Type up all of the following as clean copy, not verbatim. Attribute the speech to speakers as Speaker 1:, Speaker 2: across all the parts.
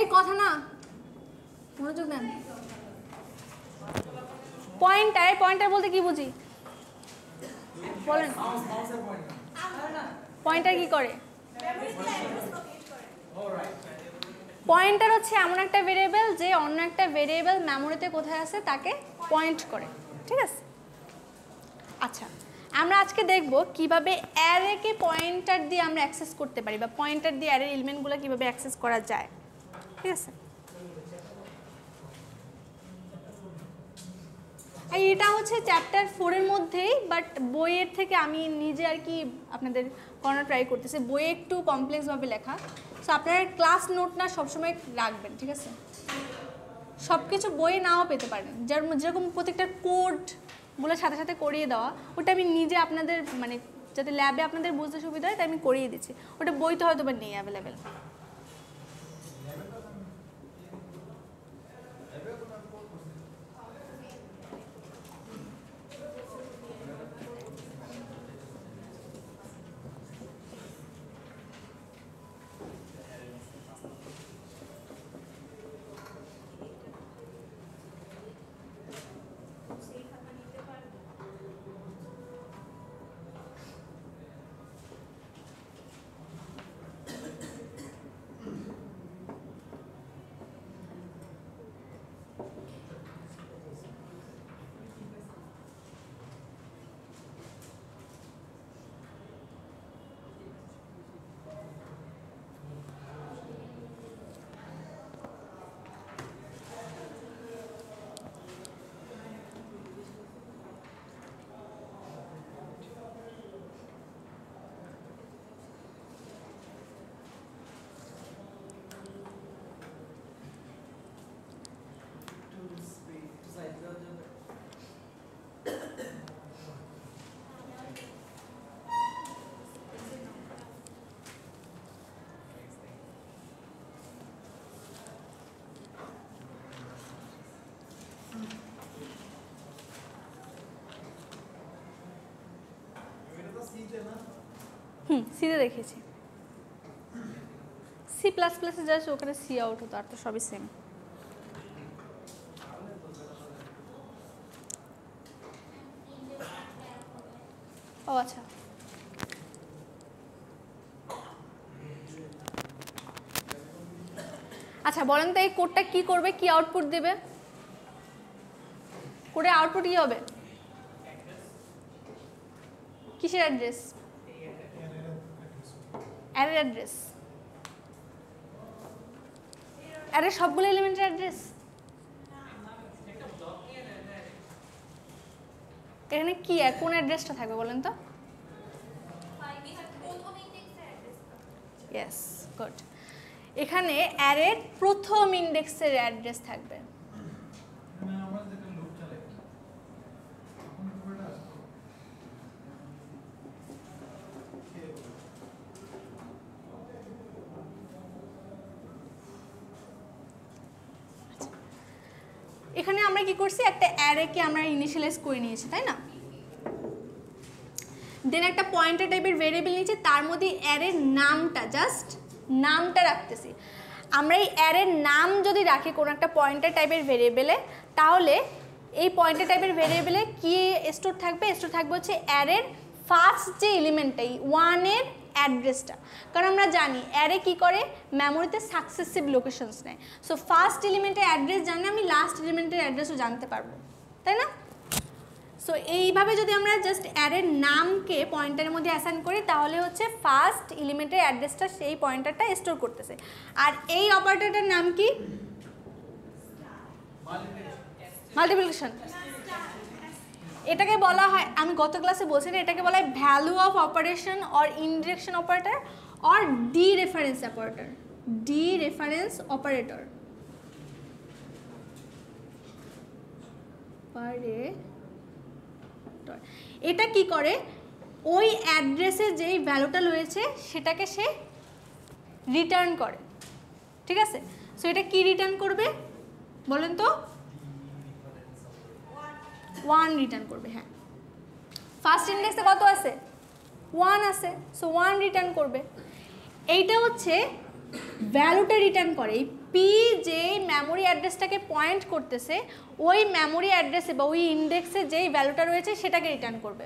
Speaker 1: এই কথা না, মনোযোগ দেন। পয়েন্টার, পয়েন্টার বলতে কি বুঝি বলেন? পয়েন্টার কি করে? পয়েন্টার হচ্ছে এমন একটা ভেরিয়েবল যে অন্য একটা ভেরিয়েবল মেমোরিতে কোথায় আছে তাকে পয়েন্ট করে, ঠিক আছে? আচ্ছা, আমরা আজকে দেখব কিভাবে অ্যারেকে পয়েন্টার দিয়ে আমরা অ্যাক্সেস করতে পারি, বা পয়েন্টার দিয়ে অ্যারের এলিমেন্টগুলো কিভাবে অ্যাক্সেস করা যায়, ঠিক আছে? এটা হচ্ছে চ্যাপ্টার 4 এর মধ্যেই, বাট বইয়ের থেকে আমি নিজে আর কি আপনাদের করানোর ট্রাই করতেছি। বইয়ে একটু কমপ্লেক্সভাবে লেখা, সো আপনারা ক্লাস নোট না সবসময় রাখবেন, ঠিক আছে? সব কিছু বইয়ে নাও পেতে পারেন, যেরকম প্রত্যেকটা কোডগুলোর সাথে সাথে করিয়ে দেওয়া, ওটা আমি নিজে আপনাদের মানে যাতে ল্যাবে আপনাদের বুঝতে সুবিধা হয় তাই আমি করিয়ে দিচ্ছি। ওটা বইতে হয়তো বা নেই অ্যাভেলেবেল। সিতে দেখেছি, সি প্লাস প্লাসে জাস্ট ওখানে সি আউট হতো, আর তো সবই সেম। ও আচ্ছা, আচ্ছা বলেন তো এই কোডটা কি করবে, কি আউটপুট দেবে? কোডের আউটপুট কি হবে? কিসের অ্যাড্রেস? অ্যারের অ্যাড্রেস, অ্যারের সবগুলো এলিমেন্টের অ্যাড্রেস। এখানে কি কোন অ্যাড্রেসটা থাকবে বলেন তো? Yes, good. এখানে অ্যারের প্রথম ইন্ডেক্সের অ্যাড্রেস থাকবে। এখানে আমরা কি করছি, একটা অ্যারেকে আমরা ইনিশিয়ালাইজ করে নিয়েছি, তাই না? দেন একটা পয়েন্টার টাইপের ভেরিয়েবল নিয়েছি, তার মধ্যে অ্যারের নামটা, জাস্ট নামটা রাখতেছি। আমরা এই অ্যারের নাম যদি রাখি কোনো একটা পয়েন্টার টাইপের ভেরিয়েবলে, তাহলে এই পয়েন্টার টাইপের ভেরিয়েবলে কি স্টোর থাকবে? স্টোর থাকবে হচ্ছে অ্যারের ফার্স্ট যে এলিমেন্টটা, এই 1 এর অ্যাড্রেসটা। কারণ আমরা জানি অ্যারে কি করে, মেমোরিতে সাকসেসিভ লোকেশনস নেয়। সো ফার্স্ট এলিমেন্টের অ্যাড্রেস জানলে আমি লাস্ট এলিমেন্টের অ্যাড্রেসও জানতে পারবো, তাই না? সো এইভাবে যদি আমরা জাস্ট অ্যারের নামকে পয়েন্টারের মধ্যে অ্যাসাইন করি, তাহলে হচ্ছে ফার্স্ট এলিমেন্টের অ্যাড্রেসটা সেই পয়েন্টারটা স্টোর করতেছে। আর এই অপারেটরটার নাম কি? মাল্টিপ্লিকেশন। এটাকে বলা হয়, আমি গত ক্লাসে বলছি না, এটাকে বলা হয় value of operation or indirection operator or dereference operator. Dereference operator এটা কি করে, ওই অ্যাড্রেসে যেই ভ্যালুটা রয়েছে সেটাকে সে রিটার্ন করে, ঠিক আছে? সো এটা কি রিটার্ন করবে বলেন তো? 1 রিটার্ন করবে। হ্যাঁ, ফার্স্ট ইন্ডেক্সে কত আছে? 1 আছে, সো 1 রিটার্ন করবে। এইটা হচ্ছে ভ্যালুটা রিটার্ন করে, এই পি যে মেমোরি অ্যাড্রেসটাকে পয়েন্ট করতেছে ওই মেমোরি অ্যাড্রেসে বা ওই ইন্ডেক্সে যেই ভ্যালুটা রয়েছে সেটাকে রিটার্ন করবে।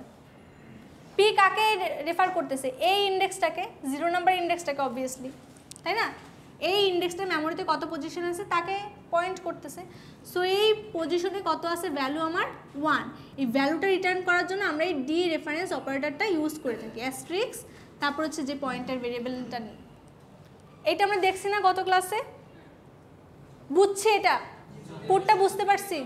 Speaker 1: পি কাকে রেফার করতেছে? এই ইন্ডেক্সটাকে, 0 নাম্বার ইন্ডেক্সটাকে অবভিয়াসলি, তাই না? এই ইন্ডেক্সটা মেমোরিতে কত পজিশন আছে তাকে পয়েন্ট করতেছে। সো এই পজিশনে কত আছে? ভ্যালু আমার 1। এই ভ্যালুটা রিটার্ন করার জন্য আমরা এই ডি রেফারেন্স অপারেটরটা ইউজ করে থাকি, অ্যাস্ট্রিক্স তারপর হচ্ছে যে পয়েন্টার ভেরিয়েবলটা নিই। এইটা আমরা দেখছি না গত ক্লাসে? বুঝছি? এটা কোডটা বুঝতে পারছি?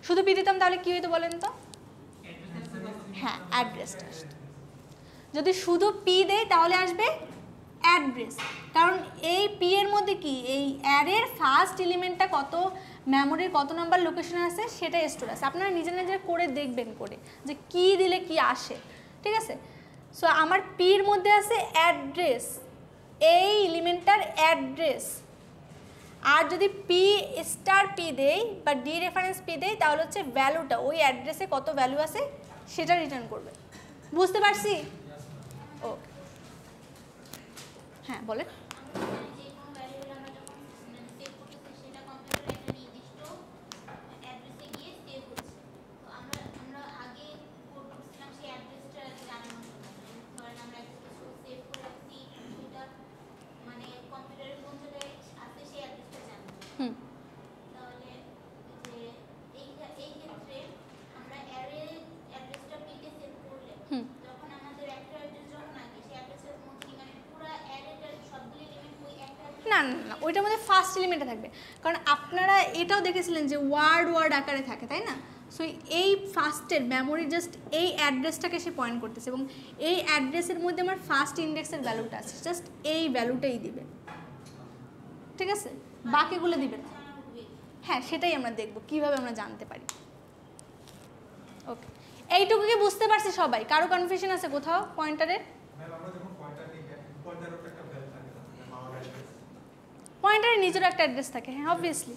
Speaker 1: শুধু পি দিতাম তাহলে কি হইতো বলেন তো? হ্যাঁ, অ্যাড্রেসটা আসতো। যদি শুধু পি দেয় তাহলে আসবে অ্যাড্রেস, কারণ এই পি এর মধ্যে কি এই অ্যারের ফার্স্ট এলিমেন্টটা কত মেমোরির কত নাম্বার লোকেশনে আছে সেটা স্টোর আছে। আপনারা নিজে নিজে করে দেখবেন করে যে কি দিলে কি আসে, ঠিক আছে? সো আমার পির মধ্যে আছে অ্যাড্রেস, এই এলিমেন্টটার অ্যাড্রেস। আর যদি পি স্টার পি দেই বা ডি রেফারেন্স পি দেই তাহলে হচ্ছে ভ্যালুটা ওই অ্যাড্রেসে কত ভ্যালু আছে সেটা রিটার্ন করবে। বুঝতে পারছি? ওকে, হ্যাঁ বলেন। না না না, ওইটার মধ্যে ফার্স্ট এলিমেন্টে থাকবে, কারণ আপনারা এটাও দেখেছিলেন যে ওয়ার্ড আকারে থাকে, তাই না? সো এই ফার্স্টের মেমোরি জাস্ট এই অ্যাড্রেসটাকে সে পয়েন্ট করতেছে এবং এই অ্যাড্রেসের মধ্যে আমার ফার্স্ট ইন্ডেক্সের ভ্যালুটা আছে, জাস্ট এই ভ্যালুটাই দিবে, ঠিক আছে? বাকিগুলো দিবে না। হ্যাঁ, সেটাই আমরা দেখব কিভাবে আমরা জানতে পারি। ওকে, এইটুকু কি বুঝতে পারছি সবাই? কারো কনফিউশন আছে কোথাও পয়েন্টারের? পয়েন্টারের নিজের একটা অ্যাড্রেস থাকে, হ্যাঁ অবভিয়াসলি।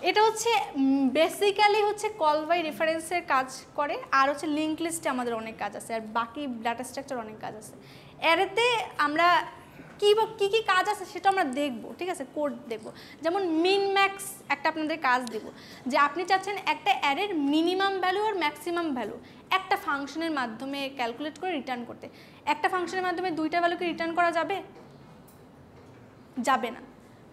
Speaker 1: এটা হচ্ছে বেসিক্যালি হচ্ছে কল বাই রেফারেন্সের কাজ করে, আর হচ্ছে লিঙ্ক লিস্টে আমাদের অনেক কাজ আছে, আর বাকি ডাটা স্ট্রাকচার অনেক কাজ আছে। এরতে আমরা কী কী কাজ আছে সেটা আমরা দেখবো, ঠিক আছে? কোড দেখবো। যেমন মিন ম্যাক্স একটা আপনাদের কাজ দেব, যে আপনি চাচ্ছেন একটা অ্যারের মিনিমাম ভ্যালু আর ম্যাক্সিমাম ভ্যালু একটা ফাংশনের মাধ্যমে ক্যালকুলেট করে রিটার্ন করতে। একটা ফাংশনের মাধ্যমে দুইটা ভ্যালুকে রিটার্ন করা যাবে? যাবে না।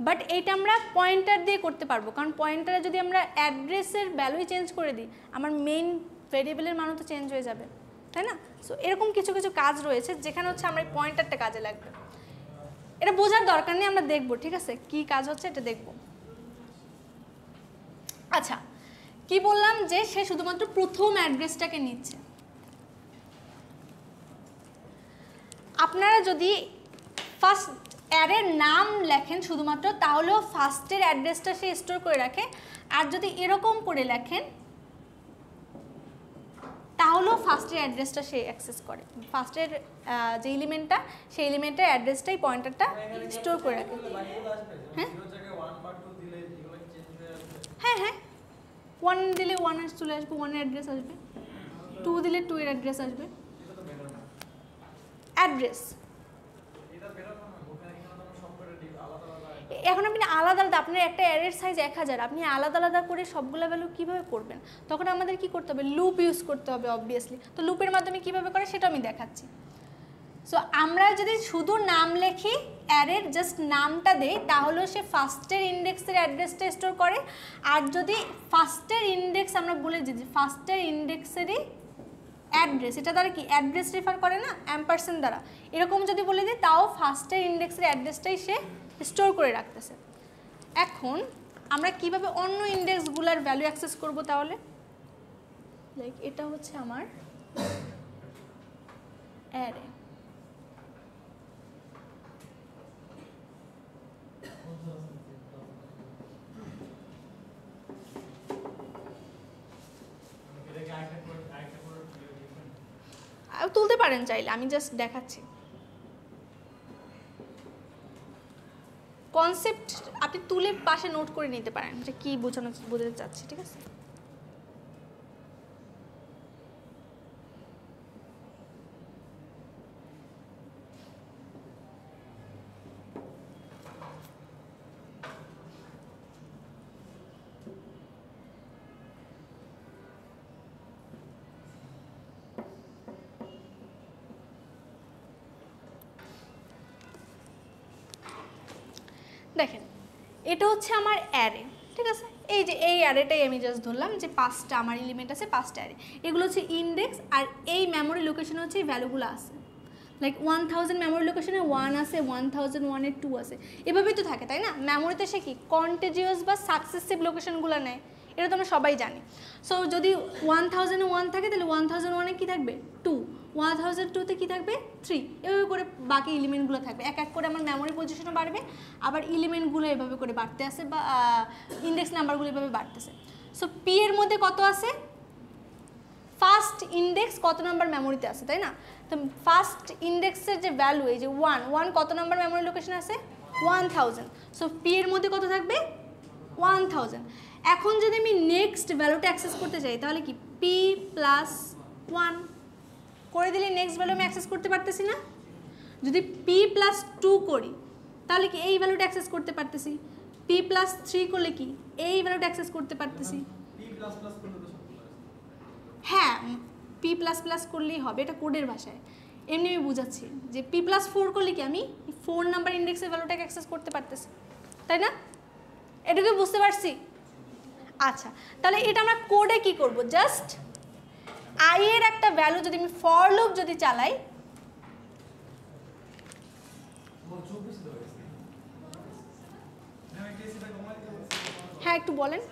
Speaker 1: বাট এইটা আমরা পয়েন্টার দিয়ে করতে পারবো, কারণ পয়েন্টারে যদি আমরা অ্যাড্রেসের ভ্যালুই চেঞ্জ করে দিই আমার মেইন ভেরিয়েবলের মানও তো চেঞ্জ হয়ে যাবে, তাই না? সো এরকম কিছু কিছু কাজ রয়েছে যেখানে হচ্ছে আমরা এই পয়েন্টারটা কাজে লাগবে। এটা বোঝার দরকার নেই, আমরা দেখবো, ঠিক আছে? কি কাজ হচ্ছে এটা দেখবো। আচ্ছা, কি বললাম যে সে শুধুমাত্র প্রথম অ্যাড্রেসটাকে নিচ্ছে। আপনারা যদি ফার্স্ট অ্যারের নাম লেখেন শুধুমাত্র তাহলেও ফার্স্টের অ্যাড্রেসটা সে স্টোর করে রাখে, আর যদি এরকম করে লেখেন তাহলেও ফার্স্টের অ্যাড্রেসটা সে অ্যাক্সেস করে। ফার্স্টের যে এলিমেন্টটা সেই এলিমেন্টের অ্যাড্রেসটাই পয়েন্টারটা স্টোর করে রাখে। হ্যাঁ হ্যাঁ হ্যাঁ, 1 দিলে 1 এর চলে আসবে, 1 এর অ্যাড্রেস আসবে। 2 দিলে 2 এর অ্যাড্রেস আসবে। অ্যাড্রেস এখন আপনি আলাদা আলাদা, আপনার একটা অ্যারের সাইজ 1000, আপনি আলাদা আলাদা করে সবগুলো ভ্যালু কীভাবে করবেন? তখন আমাদের কি করতে হবে? লুপ ইউজ করতে হবে অবভিয়াসলি। তো লুপের মাধ্যমে কীভাবে করে সেটা আমি দেখাচ্ছি। সো আমরা যদি শুধু নাম লেখি, অ্যারের জাস্ট নামটা দেই, তাহলেও সে ফার্স্টের ইন্ডেক্সের অ্যাড্রেসটা স্টোর করে। আর যদি ফার্স্টের ইন্ডেক্স আমরা বলে দিই ফার্স্টের ইন্ডেক্সেরই অ্যাড্রেস, এটা দ্বারা কি অ্যাড্রেস রেফার করে না অ্যাম্পারসেন্ট দ্বারা, এরকম যদি বলে দিই তাও ফার্স্টের ইন্ডেক্সের অ্যাড্রেসটাই সে স্টোর করে রাখতেছে। এখন আমরা কিভাবে অন্য ইন্ডেক্সগুলোর ভ্যালু অ্যাক্সেস করব? তাহলে লাইক এটা হচ্ছে আমার অ্যারে, তুলতে পারেন চাইলে, আমি জাস্ট দেখাচ্ছি কনসেপ্ট, আপনি তুলে পাশে নোট করে নিতে পারেন যে কি বোঝাতে চাচ্ছি, ঠিক আছে? দেখেন এটা হচ্ছে আমার অ্যারে, ঠিক আছে, এই যে এই অ্যারেটাই আমি জাস্ট ধরলাম যে 5টা আমার এলিমেন্ট আছে, 5টা অ্যারে, এগুলো হচ্ছে ইন্ডেক্স, আর এই মেমোরি লোকেশনে হচ্ছে এই ভ্যালুগুলো আছে, লাইক 1000 মেমোরি লোকেশনে 1 আছে, 1001 এর 2 আছে, এভাবেই তো থাকে তাই না। মেমোরিতে সে কি কন্টিজিউয়াস বা সাকসেসিভ লোকেশনগুলো নেয়, এটা তো আমরা সবাই জানি। সো যদি 1001 থাকে তাহলে 1001-এ কী থাকবে 2, 1002-তে কী থাকবে 3, এভাবে করে বাকি এলিমেন্টগুলো থাকবে, এক এক করে আমার মেমোরি পজিশনও বাড়বে, আবার এলিমেন্টগুলো এভাবে করে বাড়তে আসে বা ইন্ডেক্স নাম্বারগুলো এভাবে বাড়তেছে। সো পি এর মধ্যে কত আছে, ফার্স্ট ইন্ডেক্স কত নাম্বার মেমোরিতে আছে তাই না, তো ফার্স্ট ইন্ডেক্সের যে ভ্যালু এই যে 1 কত নাম্বার মেমোরি লোকেশন আছে 1000, সো পি এর মধ্যে কত থাকবে 1000। এখন যদি আমি নেক্সট ভ্যালুটা অ্যাক্সেস করতে চাই তাহলে কি পি প্লাস 1 করে দিলে নেক্সট ভ্যালু আমি অ্যাক্সেস করতে পারতেছি না। যদি পি প্লাস 2 করি তাহলে কি এই ভ্যালুটা অ্যাক্সেস করতে পারতেছি, পি প্লাস 3 করলে কি এই ভ্যালুটা অ্যাক্সেস করতে পারতেছি। হ্যাঁ পি প্লাস প্লাস করলেই হবে, এটা কোডের ভাষায়, এমনি আমি বুঝাচ্ছি যে পি প্লাস 4 করলে কি আমি 4 নাম্বার ইন্ডেক্সের ভ্যালুটাকে অ্যাক্সেস করতে পারতেছি তাই না, এটুকু বুঝতে পারছি। আচ্ছা তাহলে এটা আমরা কোডে কি করব, জাস্ট আই এর একটা ভ্যালু যদি আমি ফর লুপ যদি চালাই, হ্যাঁ একটু বলেন।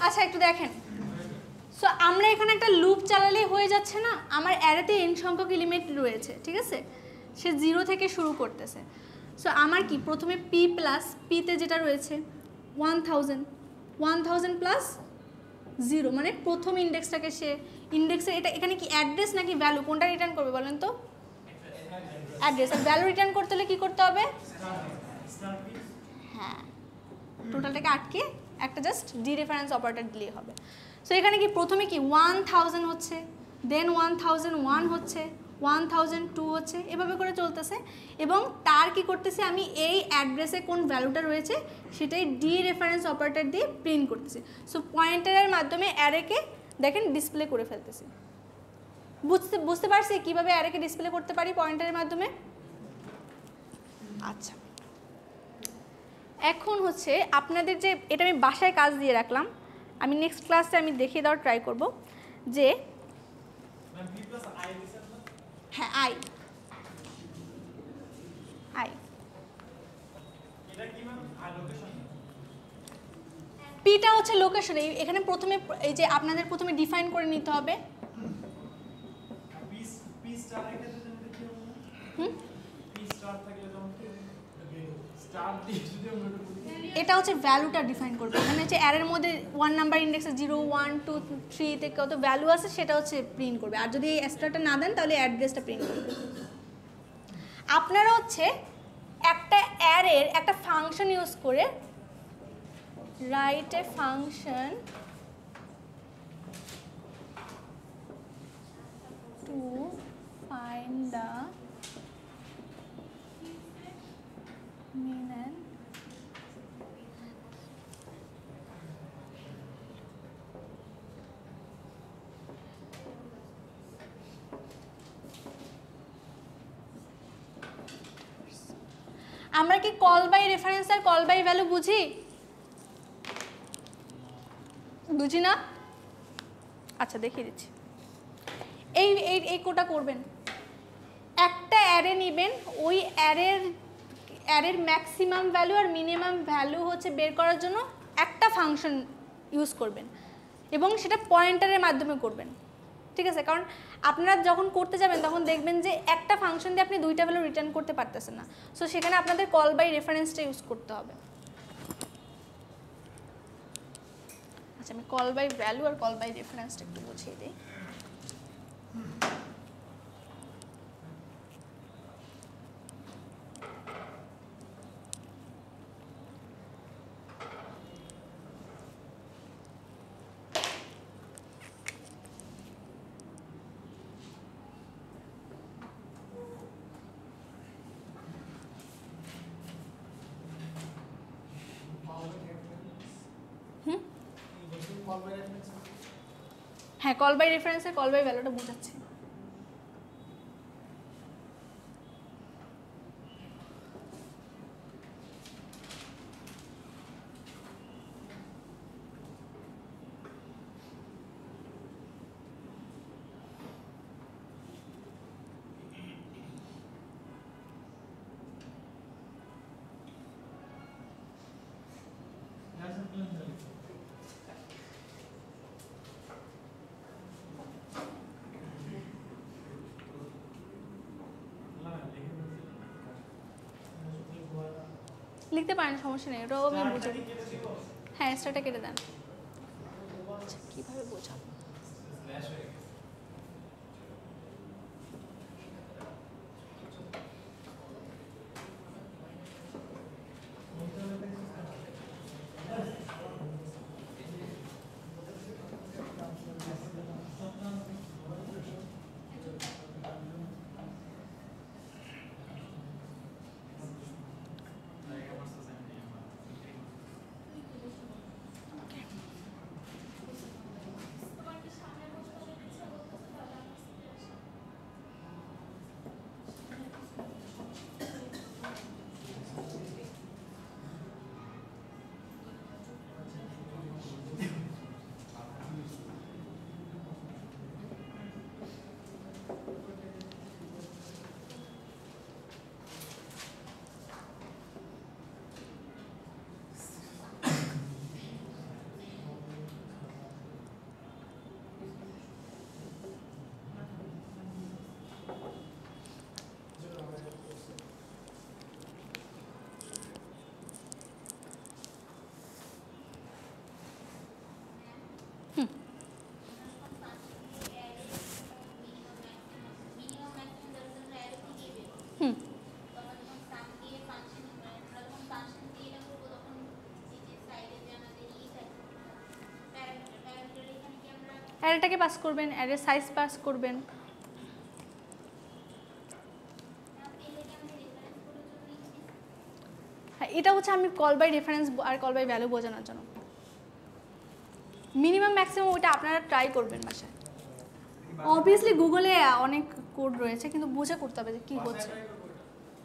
Speaker 1: আচ্ছা একটু দেখেন, সো আমরা এখানে একটা লুপ চালালেই হয়ে যাচ্ছে না, আমার অ্যারেতে n সংখ্যক এলিমেন্ট রয়েছে, ঠিক আছে, সে 0 থেকে শুরু করতেছে। সো আমার কি প্রথমে পি প্লাস পিতে যেটা রয়েছে 1000 প্লাস 0 মানে প্রথম ইন্ডেক্সটাকে সে ইন্ডেক্সে, এটা এখানে কি অ্যাড্রেস নাকি ভ্যালু কোনটা রিটার্ন করবে বলেন তো, অ্যাড্রেস, আর ভ্যালু রিটার্ন করতে হলে কী করতে হবে, হ্যাঁ টোটালটাকে আটকে একটা জাস্ট ডি রেফারেন্স অপারেটর দিলেই হবে। সো এখানে কি প্রথমে কি 1000 হচ্ছে, দেন 1001 হচ্ছে, 1002 হচ্ছে, এভাবে করে চলতেছে, এবং তার কি করতেছে আমি এই অ্যাড্রেসে কোন ভ্যালুটা রয়েছে সেটাই ডি রেফারেন্স অপারেটর দিয়ে প্রিন্ট করতেছি। সো পয়েন্টারের মাধ্যমে অ্যারেকে দেখেন ডিসপ্লে করে ফেলতেছি। বুঝতে পারছি কীভাবে অ্যারেকে ডিসপ্লে করতে পারি পয়েন্টারের মাধ্যমে। আচ্ছা এখন হচ্ছে আপনাদের যে এটা আমি বাসায় কাজ দিয়ে রাখলাম, আমি নেক্সট ক্লাসে আমি দেখিয়ে দেওয়ার ট্রাই করব যে হ্যাঁ আই পিটা হচ্ছে লোকেশন, এখানে প্রথমে এই যে আপনাদের প্রথমে ডিফাইন করে নিতে হবে, এটা হচ্ছে ভ্যালুটা ডিফাইন করবে, এখানে হচ্ছে অ্যারের মধ্যে 1 নাম্বার ইন্ডেক্সে 0 1 2 3 তে কত ভ্যালু আছে সেটা হচ্ছে প্রিন্ট করবে, আর যদি এই স্টারটা না দেন তাহলে অ্যাড্রেসটা প্রিন্ট করবে। আপনারা হচ্ছে একটা অ্যারের একটা ফাংশন ইউজ করে right a function to find the mean and আমরা কি কল বাই রেফারেন্স আর কল বাই ভ্যালু বুঝি না? আচ্ছা দেখিয়ে দিচ্ছি, এই এই কোটা করবেন, একটা অ্যারে নেবেন, ওই অ্যারের ম্যাক্সিমাম ভ্যালু আর মিনিমাম ভ্যালু হচ্ছে বের করার জন্য একটা ফাংশন ইউজ করবেন, এবং সেটা পয়েন্টারের মাধ্যমে করবেন, ঠিক আছে, কারণ আপনারা যখন করতে যাবেন তখন দেখবেন যে একটা ফাংশন দিয়ে আপনি দুইটা ভ্যালু রিটার্ন করতে পারতেছেন না, সো সেখানে আপনাদের কল বাই রেফারেন্সটা ইউজ করতে হবে। আচ্ছা আমি কল বাই ভ্যালু আর কল বাই রেফারেন্সটা একটু বুঝিয়ে দিই। হ্যাঁ, কল বাই রেফারেন্সে কল বাই ভ্যালুটা বোঝাচ্ছে। লিখতে পারেন, সমস্যা নেই, ওটাও আমি বুঝে। হ্যাঁ, এক্সট্রাটা কেটে দেন। আচ্ছা, কীভাবে বোঝাবো? অ্যারেটাকে পাস করবেন, অ্যারের সাইজ পাস করবেন। হ্যাঁ, এটা হচ্ছে আমি কল বাই রেফারেন্স আর কল বাই ভ্যালু বোঝানোর জন্য। মিনিমাম ম্যাক্সিমাম ওইটা আপনারা ট্রাই করবেন বাসায়। অবভিয়াসলি গুগলে অনেক কোড রয়েছে, কিন্তু বুঝে করতে হবে যে কী হচ্ছে।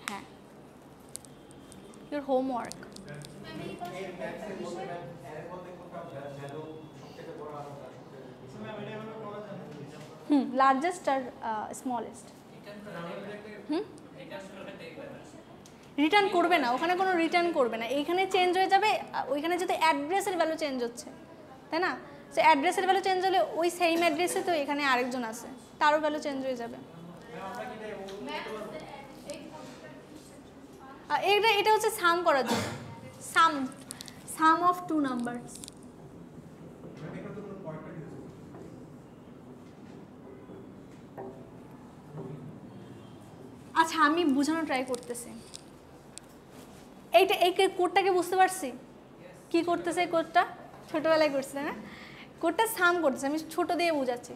Speaker 1: হ্যাঁ, ইওর হোমওয়ার্ক। লার্জেস্ট আর স্মলেস্ট। রিটার্ন করবে না, ওখানে কোনো রিটার্ন করবে না, এইখানে চেঞ্জ হয়ে যাবে। ওইখানে যদি অ্যাড্রেসের ভ্যালু চেঞ্জ হচ্ছে, তাই না? সে অ্যাড্রেসের ভ্যালু চেঞ্জ হলে ওই সেম অ্যাড্রেসে তো এখানে আরেকজন আছে, তারও ভ্যালু চেঞ্জ হয়ে যাবে। এটা হচ্ছে সাম করার জন্য, সাম অফ টু নাম্বারস। আচ্ছা, আমি বোঝানো ট্রাই করতেছি। এই কোডটাকে বুঝতে পারছি কি করতেছে। এই কোডটা ছোটবেলায় করছে না, কোডটা সাম করতেছে। আমি ছোট দিয়ে বোঝাচ্ছি।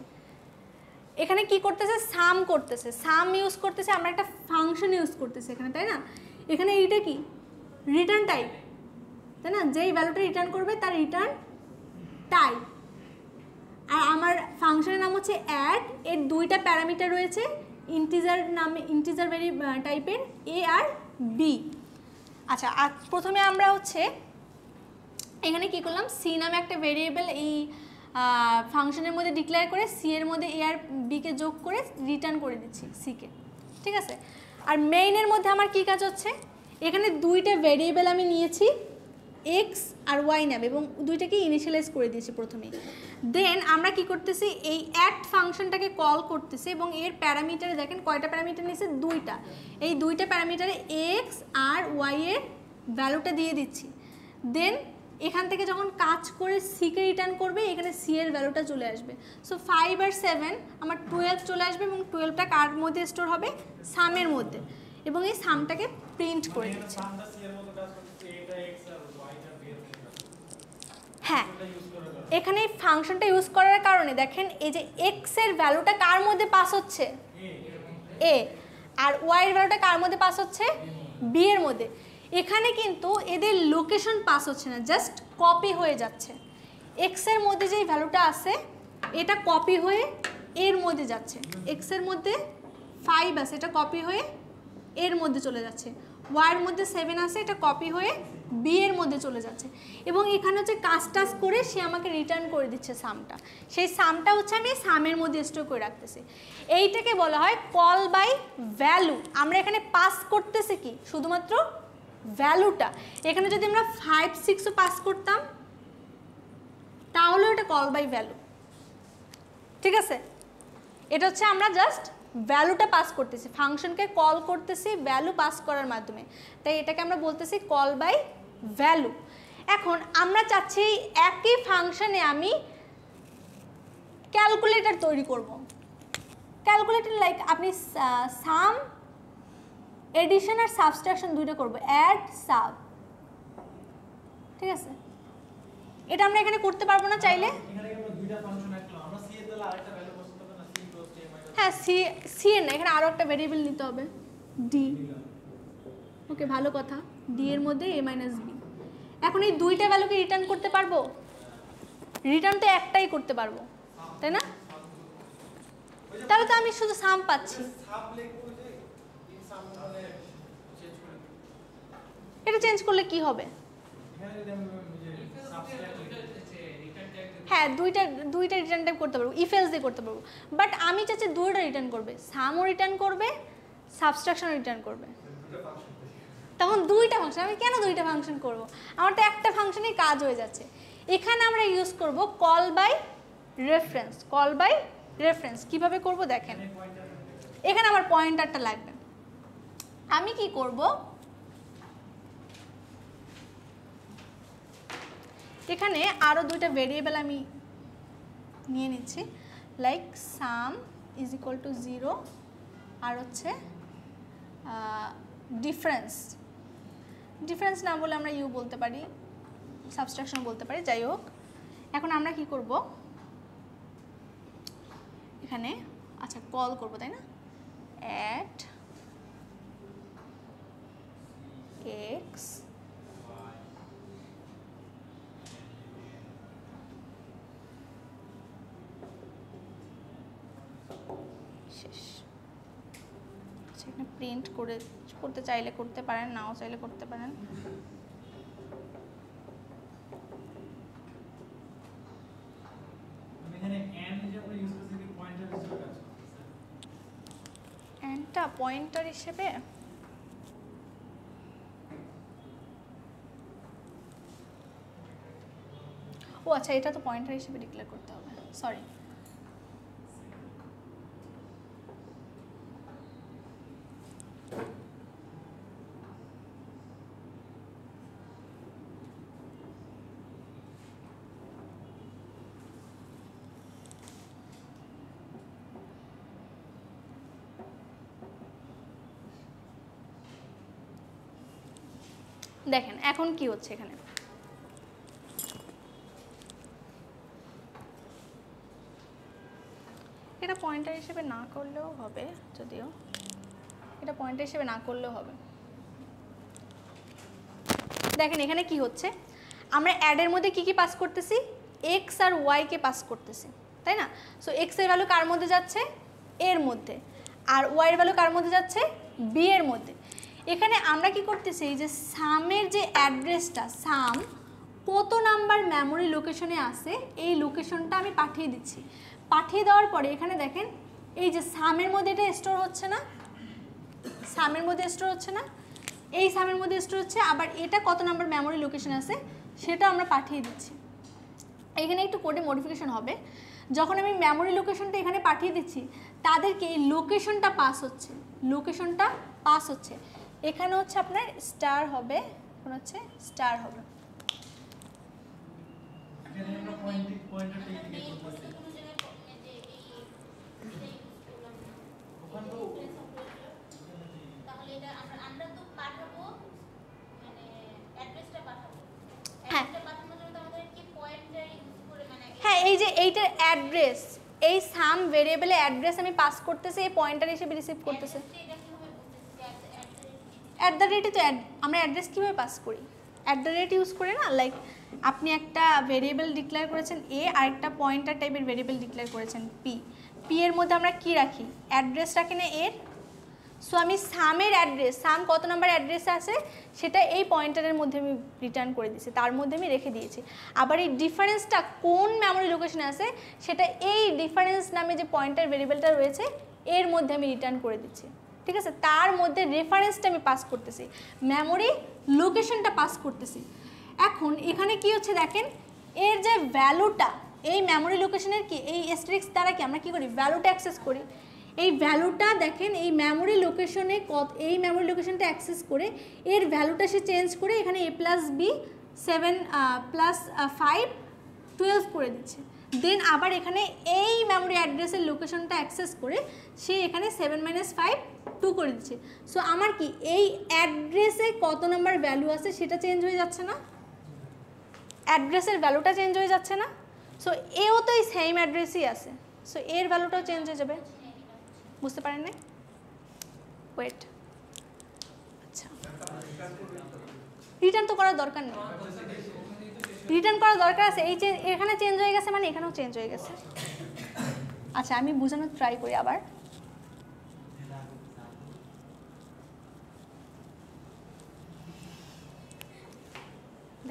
Speaker 1: এখানে কি করতেছে? সাম করতেছে। সাম ইউজ করতেছে, আমরা একটা ফাংশন ইউজ করতেছি এখানে, তাই না? এখানে এইটা কি রিটার্ন টাইপ, তাই না? যেই ভ্যালুটা রিটার্ন করবে তার রিটার্ন টাইপ। আর আমার ফাংশনের নাম হচ্ছে অ্যাড। এর দুইটা প্যারামিটার রয়েছে, ইন্টিজার নামে, ইন্টিজার ভ্যারি টাইপের এ আর বি। আচ্ছা, প্রথমে আমরা হচ্ছে এখানে কি করলাম, সি নামে একটা ভেরিয়েবল এই ফাংশনের মধ্যে ডিক্লেয়ার করে সি এর মধ্যে এ আর বিকে যোগ করে রিটার্ন করে দিচ্ছি সিকে, ঠিক আছে? আর মেইনের মধ্যে আমার কি কাজ হচ্ছে, এখানে দুইটা ভেরিয়েবল আমি নিয়েছি, এক্স আর ওয়াই নামে, এবং দুইটাকে ইনিশিয়ালাইজ করে দিয়েছি প্রথমেই। দেন আমরা কি করতেছি, এই অ্যাড ফাংশনটাকে কল করতেছি, এবং এর প্যারামিটারে দেখেন কয়টা প্যারামিটার নিয়েছে, দুইটা। এই দুইটা প্যারামিটারে এক্স আর ওয়াই এর ভ্যালুটা দিয়ে দিচ্ছি। দেন এখান থেকে যখন কাজ করে সিকে রিটার্ন করবে, এখানে সি এর ভ্যালুটা চলে আসবে। সো 5 আর 7 আমার 12 চলে আসবে, এবং 12টা কার মধ্যে স্টোর হবে, সামের মধ্যে, এবং এই সামটাকে প্রিন্ট করে দিচ্ছি। হ্যাঁ, এখানে এই ফাংশনটা ইউজ করার কারণে দেখেন এই যে এক্স এর ভ্যালুটা কার মধ্যে পাস হচ্ছে, এ, আর ওয়াই এর ভ্যালুটা কার মধ্যে পাস হচ্ছে, বি এর মধ্যে। এখানে কিন্তু এদের লোকেশন পাস হচ্ছে না, জাস্ট কপি হয়ে যাচ্ছে। এক্স এর মধ্যে যেই ভ্যালুটা আছে এটা কপি হয়ে এর মধ্যে যাচ্ছে, এক্স এর মধ্যে 5 আছে এটা কপি হয়ে এর মধ্যে চলে যাচ্ছে, ওয়াই এর মধ্যে 7 আছে এটা কপি হয়ে বি এর মধ্যে চলে যাচ্ছে, এবং এখানে হচ্ছে কাজ টাজ করে সে আমাকে রিটার্ন করে দিচ্ছে সামটা, সেই সামটা হচ্ছে আমি সামের মধ্যে স্টোর করে রাখতেছি। এইটাকে বলা হয় কল বাই ভ্যালু। আমরা এখানে পাস করতেছি কি শুধুমাত্র ভ্যালুটা। এখানে যদি আমরা 5, 6ও পাস করতাম তাহলে এটা কল বাই ভ্যালু, ঠিক আছে? এটা হচ্ছে আমরা জাস্ট ভ্যালুটা পাস করতেছি, ফাংশনকে কল করতেছি ভ্যালু পাস করার মাধ্যমে, তাই এটাকে আমরা বলতেছি কল বাই ভ্যালু। এখন আমরা চাচ্ছি একই ফাংশনে আমি ক্যালকুলেটর তৈরি করব। ক্যালকুলেটর লাইক আপনি সাম, এডিশন আর সাবট্রাকশন দুইটা করব, অ্যাড সাব, ঠিক আছে? এটা আমরা এখানে করতে পারবো না চাইলে। হ্যাঁ, সি এর না, এখানে আরও একটা ভেরিয়েবল নিতে হবে, ডি। ওকে, ভালো কথা, ডি এর মধ্যে এ মাইনাস বি। এখন এই দুইটা ভ্যালুকে রিটার্ন করতে পারবো? রিটার্ন তো একটাই করতে পারবো, তাই না? তাহলে তো আমি শুধু সাম পাচ্ছি। এটা চেঞ্জ করলে কি হবে? হ্যাঁ, দুইটা রিটার্ন টাইপ করতে পারবো, ইফ এলস দিয়ে করতে পারবো, বাট আমি চাচ্ছি দুইটা রিটার্ন করবে, সামও রিটার্ন করবে, সাবট্রাকশনও রিটার্ন করবে। তখন দুইটা ফাংশন, আমি কেন দুইটা ফাংশন করব? আমার তো একটা ফাংশনেই কাজ হয়ে যাচ্ছে। এখানে আমরা ইউজ করব call by reference. Call by reference কিভাবে করব দেখেন, এখানে আমার পয়েন্টারটা লাগবে। আমি কি করব, এখানে আরও দুইটা ভেরিয়েবল আমি নিয়ে নিচ্ছি, like some is equal to 0 আর হচ্ছে ডিফারেন্স। ডিফারেন্স না বলে আমরা ইউ বলতে পারি, সাবট্রাকশন বলতে পারি, যাই হোক। এখন আমরা কি করব এখানে, আচ্ছা কল করব তাই না, অ্যাট এক্স শেষ। আচ্ছা, এখানে প্রিন্ট করতে চাইলে করতে পারেন, নাও চাইলে করতে পারেন। এন্ডটা পয়েন্টার হিসেবে ও আচ্ছা, এটা তো পয়েন্টার হিসেবে ডিক্লেয়ার করতে হবে, সরি। দেখেন এখন কি হচ্ছে, এখানে এটা পয়েন্টার হিসেবে না করলেও হবে, যদিও এটা পয়েন্টার হিসেবে না করলেও হবে। দেখেন এখানে কি হচ্ছে, আমরা অ্যাডের মধ্যে কি কি পাস করতেছি, এক্স আর ওয়াইকে পাস করতেছি, তাই না? সো এক্স এর ভ্যালু কার মধ্যে যাচ্ছে, এর মধ্যে, আর ওয়াই এর ভ্যালু কার মধ্যে যাচ্ছে, বি এর মধ্যে। এখানে আমরা কি করতেছি, এই যে সামের যে অ্যাড্রেসটা, সাম কত নাম্বার মেমোরি লোকেশনে আছে এই লোকেশনটা আমি পাঠিয়ে দিচ্ছি। পাঠিয়ে দেওয়ার পরে এখানে দেখেন এই যে সামের মধ্যে এটা স্টোর হচ্ছে না, সামের মধ্যে স্টোর হচ্ছে না, এই সামের মধ্যে স্টোর হচ্ছে, আবার এটা কত নাম্বার মেমোরি লোকেশন আছে সেটা আমরা পাঠিয়ে দিচ্ছি। এখানে একটু কোডে মডিফিকেশন হবে, যখন আমি মেমোরি লোকেশনটা এখানে পাঠিয়ে দিচ্ছি তাদেরকে এই লোকেশনটা পাস হচ্ছে, লোকেশনটা পাস হচ্ছে। এখানে হচ্ছে আপনার স্টার হবে, এখন হচ্ছে স্টার হবে। হ্যাঁ, এই যে এইটার অ্যাড্রেস, এই সাম ভেরিয়েবলে অ্যাড্রেস আমি পাস করতেছি, এই পয়েন্টার হিসেবে রিসিভ করতেছে। অ্যাট দ্য রেটে তো আমরা অ্যাড্রেস কীভাবে পাস করি, অ্যাট দ্য রেট ইউজ করি না, লাইক আপনি একটা ভেরিয়েবল ডিক্লেয়ার করেছেন এ, আর একটা পয়েন্টার টাইপের ভেরিয়েবল ডিক্লেয়ার করেছেন পি। পি এর মধ্যে আমরা কি রাখি? অ্যাড্রেস রাখি না এর? সো আমি সামের অ্যাড্রেস, সাম কত নাম্বার অ্যাড্রেস আছে সেটা এই পয়েন্টারের মধ্যে আমি রিটার্ন করে দিয়েছি, তার মধ্যে আমি রেখে দিয়েছি। আবার এই ডিফারেন্সটা কোন মেমোরি লোকেশনে আছে সেটা এই ডিফারেন্স নামে যে পয়েন্টার ভেরিয়েবলটা রয়েছে এর মধ্যে আমি রিটার্ন করে দিচ্ছি। ঠিক আছে, তার মধ্যে রেফারেন্সটা আমি পাস করতেছি, মেমোরি লোকেশনটা পাস করতেছি। এখন এখানে কি হচ্ছে দেখেন, এর যে ভ্যালুটা এই মেমোরি লোকেশনের কি এই এস্টেরিক্স দ্বারা কি আমরা কি করি? ভ্যালুটা অ্যাক্সেস করি। এই ভ্যালুটা দেখেন এই মেমোরি লোকেশনে এই মেমোরি লোকেশনটা অ্যাক্সেস করে এর ভ্যালুটা সে চেঞ্জ করে এখানে a প্লাস বি 7 প্লাস 5 12 করে দিচ্ছে। দেন আবার এখানে এই মেমোরি অ্যাড্রেসের লোকেশনটা অ্যাক্সেস করে সে এখানে 7 মাইনাস 5 2 করে দিচ্ছে। সো আমার কি এই অ্যাড্রেসে কত নাম্বার ভ্যালু আছে সেটা চেঞ্জ হয়ে যাচ্ছে না? অ্যাড্রেসের ভ্যালুটা চেঞ্জ হয়ে যাচ্ছে না? সো এও তো এই সেম অ্যাড্রেসই আছে, সো এর ভ্যালুটাও চেঞ্জ হয়ে যাবে। বুঝতে পারেন না? ওয়েট, আচ্ছা রিটার্ন তো করার দরকার নেই, রিটার্ন করার দরকার আছে। এই এখানে চেঞ্জ হয়ে গেছে মানে এখানেও চেঞ্জ হয়ে গেছে। আচ্ছা আমি বোঝানোর ট্রাই করি আবার।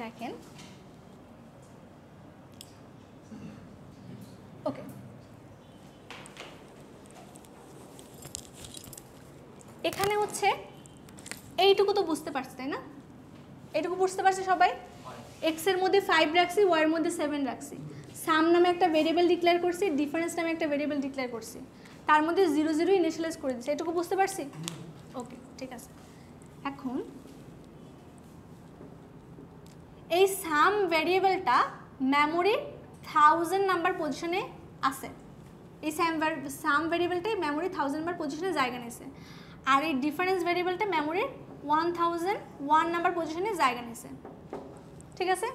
Speaker 1: দেখেন ওকে, এখানে হচ্ছে এইটুকু তো বুঝতে পারছি তাই না? এইটুকু বুঝতে পারছি সবাই? এক্স এর মধ্যে 5 রাখছি, ওয়াই এর মধ্যে 7 রাখছি, সাম নামে একটা ভেরিয়েবল ডিক্লেয়ার করছি, ডিফারেন্স নামে একটা ভেরিয়েবল ডিক্লেয়ার করছি, তার মধ্যে 0 0 ইনিশিয়ালাইজ করে দিচ্ছি। এটুকু বুঝতে পারছি? ওকে ঠিক আছে। এখন এই সাম ভেরিয়েবলটা মেমোরির 1000 নাম্বার পজিশনে আছে। এই সাম ভেরিয়েবলটাই মেমোরি 1000 নাম্বার পজিশনে জায়গা নিয়েছে, আর এই ডিফারেন্স ভেরিয়েবলটা মেমোরির 1001 নাম্বার পজিশনে জায়গা নিয়েছে। ঠিক আছে,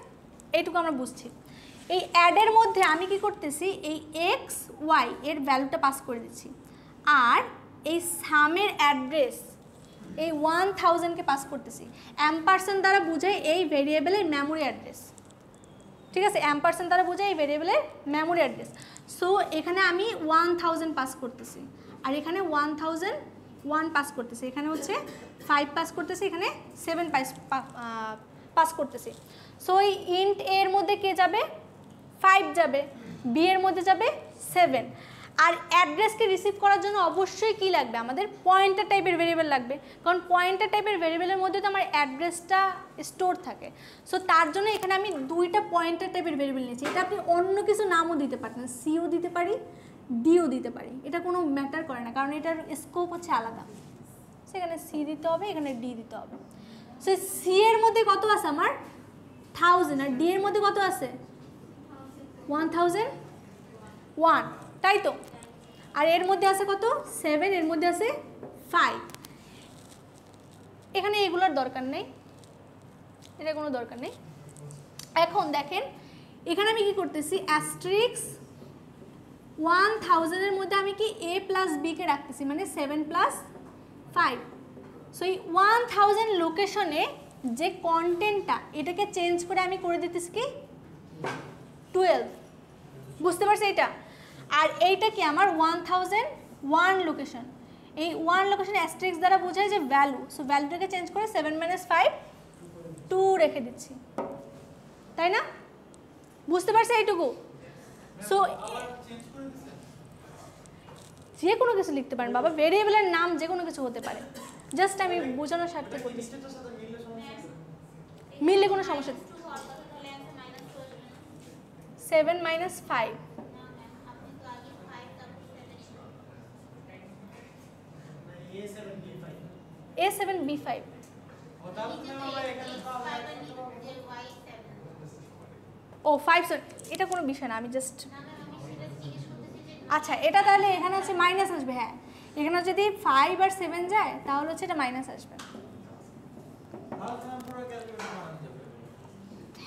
Speaker 1: এইটুকু আমরা বুঝছি। এই অ্যাডের মধ্যে আমি কি করতেছি, এই এক্স ওয়াই এর ভ্যালুটা পাস করে দিচ্ছি, আর এই সামের অ্যাড্রেস এই 1000কে পাস করতেছি। অ্যাম্পারসেন্ট দ্বারা বুঝাই এই ভেরিয়েবলের মেমোরি অ্যাড্রেস। ঠিক আছে, অ্যাম্পারসেন্ট দ্বারা বুঝাই এই ভেরিয়েবলের মেমোরি অ্যাড্রেস। সো এখানে আমি 1000 পাস করতেছি, আর এখানে 1001 পাস করতেছি, এখানে হচ্ছে 5 পাস করতেছি, এখানে 7 পাস করতেছি। সো এই ইন্ট এ এর মধ্যে কে যাবে? 5 যাবে, বি এর মধ্যে যাবে 7। আর অ্যাড্রেসকে রিসিভ করার জন্য অবশ্যই কি লাগবে? আমাদের পয়েন্টার টাইপের ভেরিয়েবল লাগবে, কারণ পয়েন্টার টাইপের ভেরিয়েবলের মধ্যে তো আমার অ্যাড্রেসটা স্টোর থাকে। সো তার জন্য এখানে আমি দুইটা পয়েন্টার টাইপের ভেরিয়েবল নিয়েছি। এটা আপনি অন্য কিছু নামও দিতে পারেন, সিও দিতে পারি, ডিও দিতে পারি, এটা কোনো ম্যাটার করে না, কারণ এটার স্কোপ হচ্ছে আলাদা। সেখানে সি দিতে হবে, এখানে ডি দিতে হবে। সো সি এর মধ্যে কত আছে আমার? 1000, আর ডি এর মধ্যে কত আছে? 1001, তাই তো? আর এর মধ্যে আছে কত? 7, এর মধ্যে আছে 5। এখানে এগুলোর দরকার নেই, এটা কোনো দরকার নেই। এখন দেখেন এখানে আমি কি করতেছি, অ্যাস্টেরিক্স 1000 এর মধ্যে আমি কি a প্লাস b কে রাখতেছি, মানে 7 প্লাস 5। সো এই 1000 লোকেশনে যে কন্টেন্টটা এটাকে চেঞ্জ করে আমি করে দিতেছি কি 12। বুঝতে পারছি এটা? আর এইটা কি আমার 1001 লোকেশন। এই 1 লোকেশন অ্যাস্টেরিক্স দ্বারা বোঝায় যে ভ্যালু। সো ভ্যালুটাকে চেঞ্জ করে 7 মাইনাস 5 2 রেখে দিচ্ছি, তাই না? বুঝতে পারছি এইটুকু? সো যে কোনো কিছু লিখতে পারেন বাবা, ভেরিয়েবলের নাম যে কোনো কিছু হতে পারে, জাস্ট আমি বোঝানোর স্বার্থে করতেছি। মিললে কোনো সমস্যা? 7 মাইনাস 5, A7B5। ও 5, এটা কোনো বিষয় না, আমি জাস্ট আচ্ছা এটা তাহলে এখানে হচ্ছে মাইনাস আসবে। হ্যাঁ, এখানে যদি 5 আর 7 যায় তাহলে হচ্ছে এটা মাইনাস আসবে।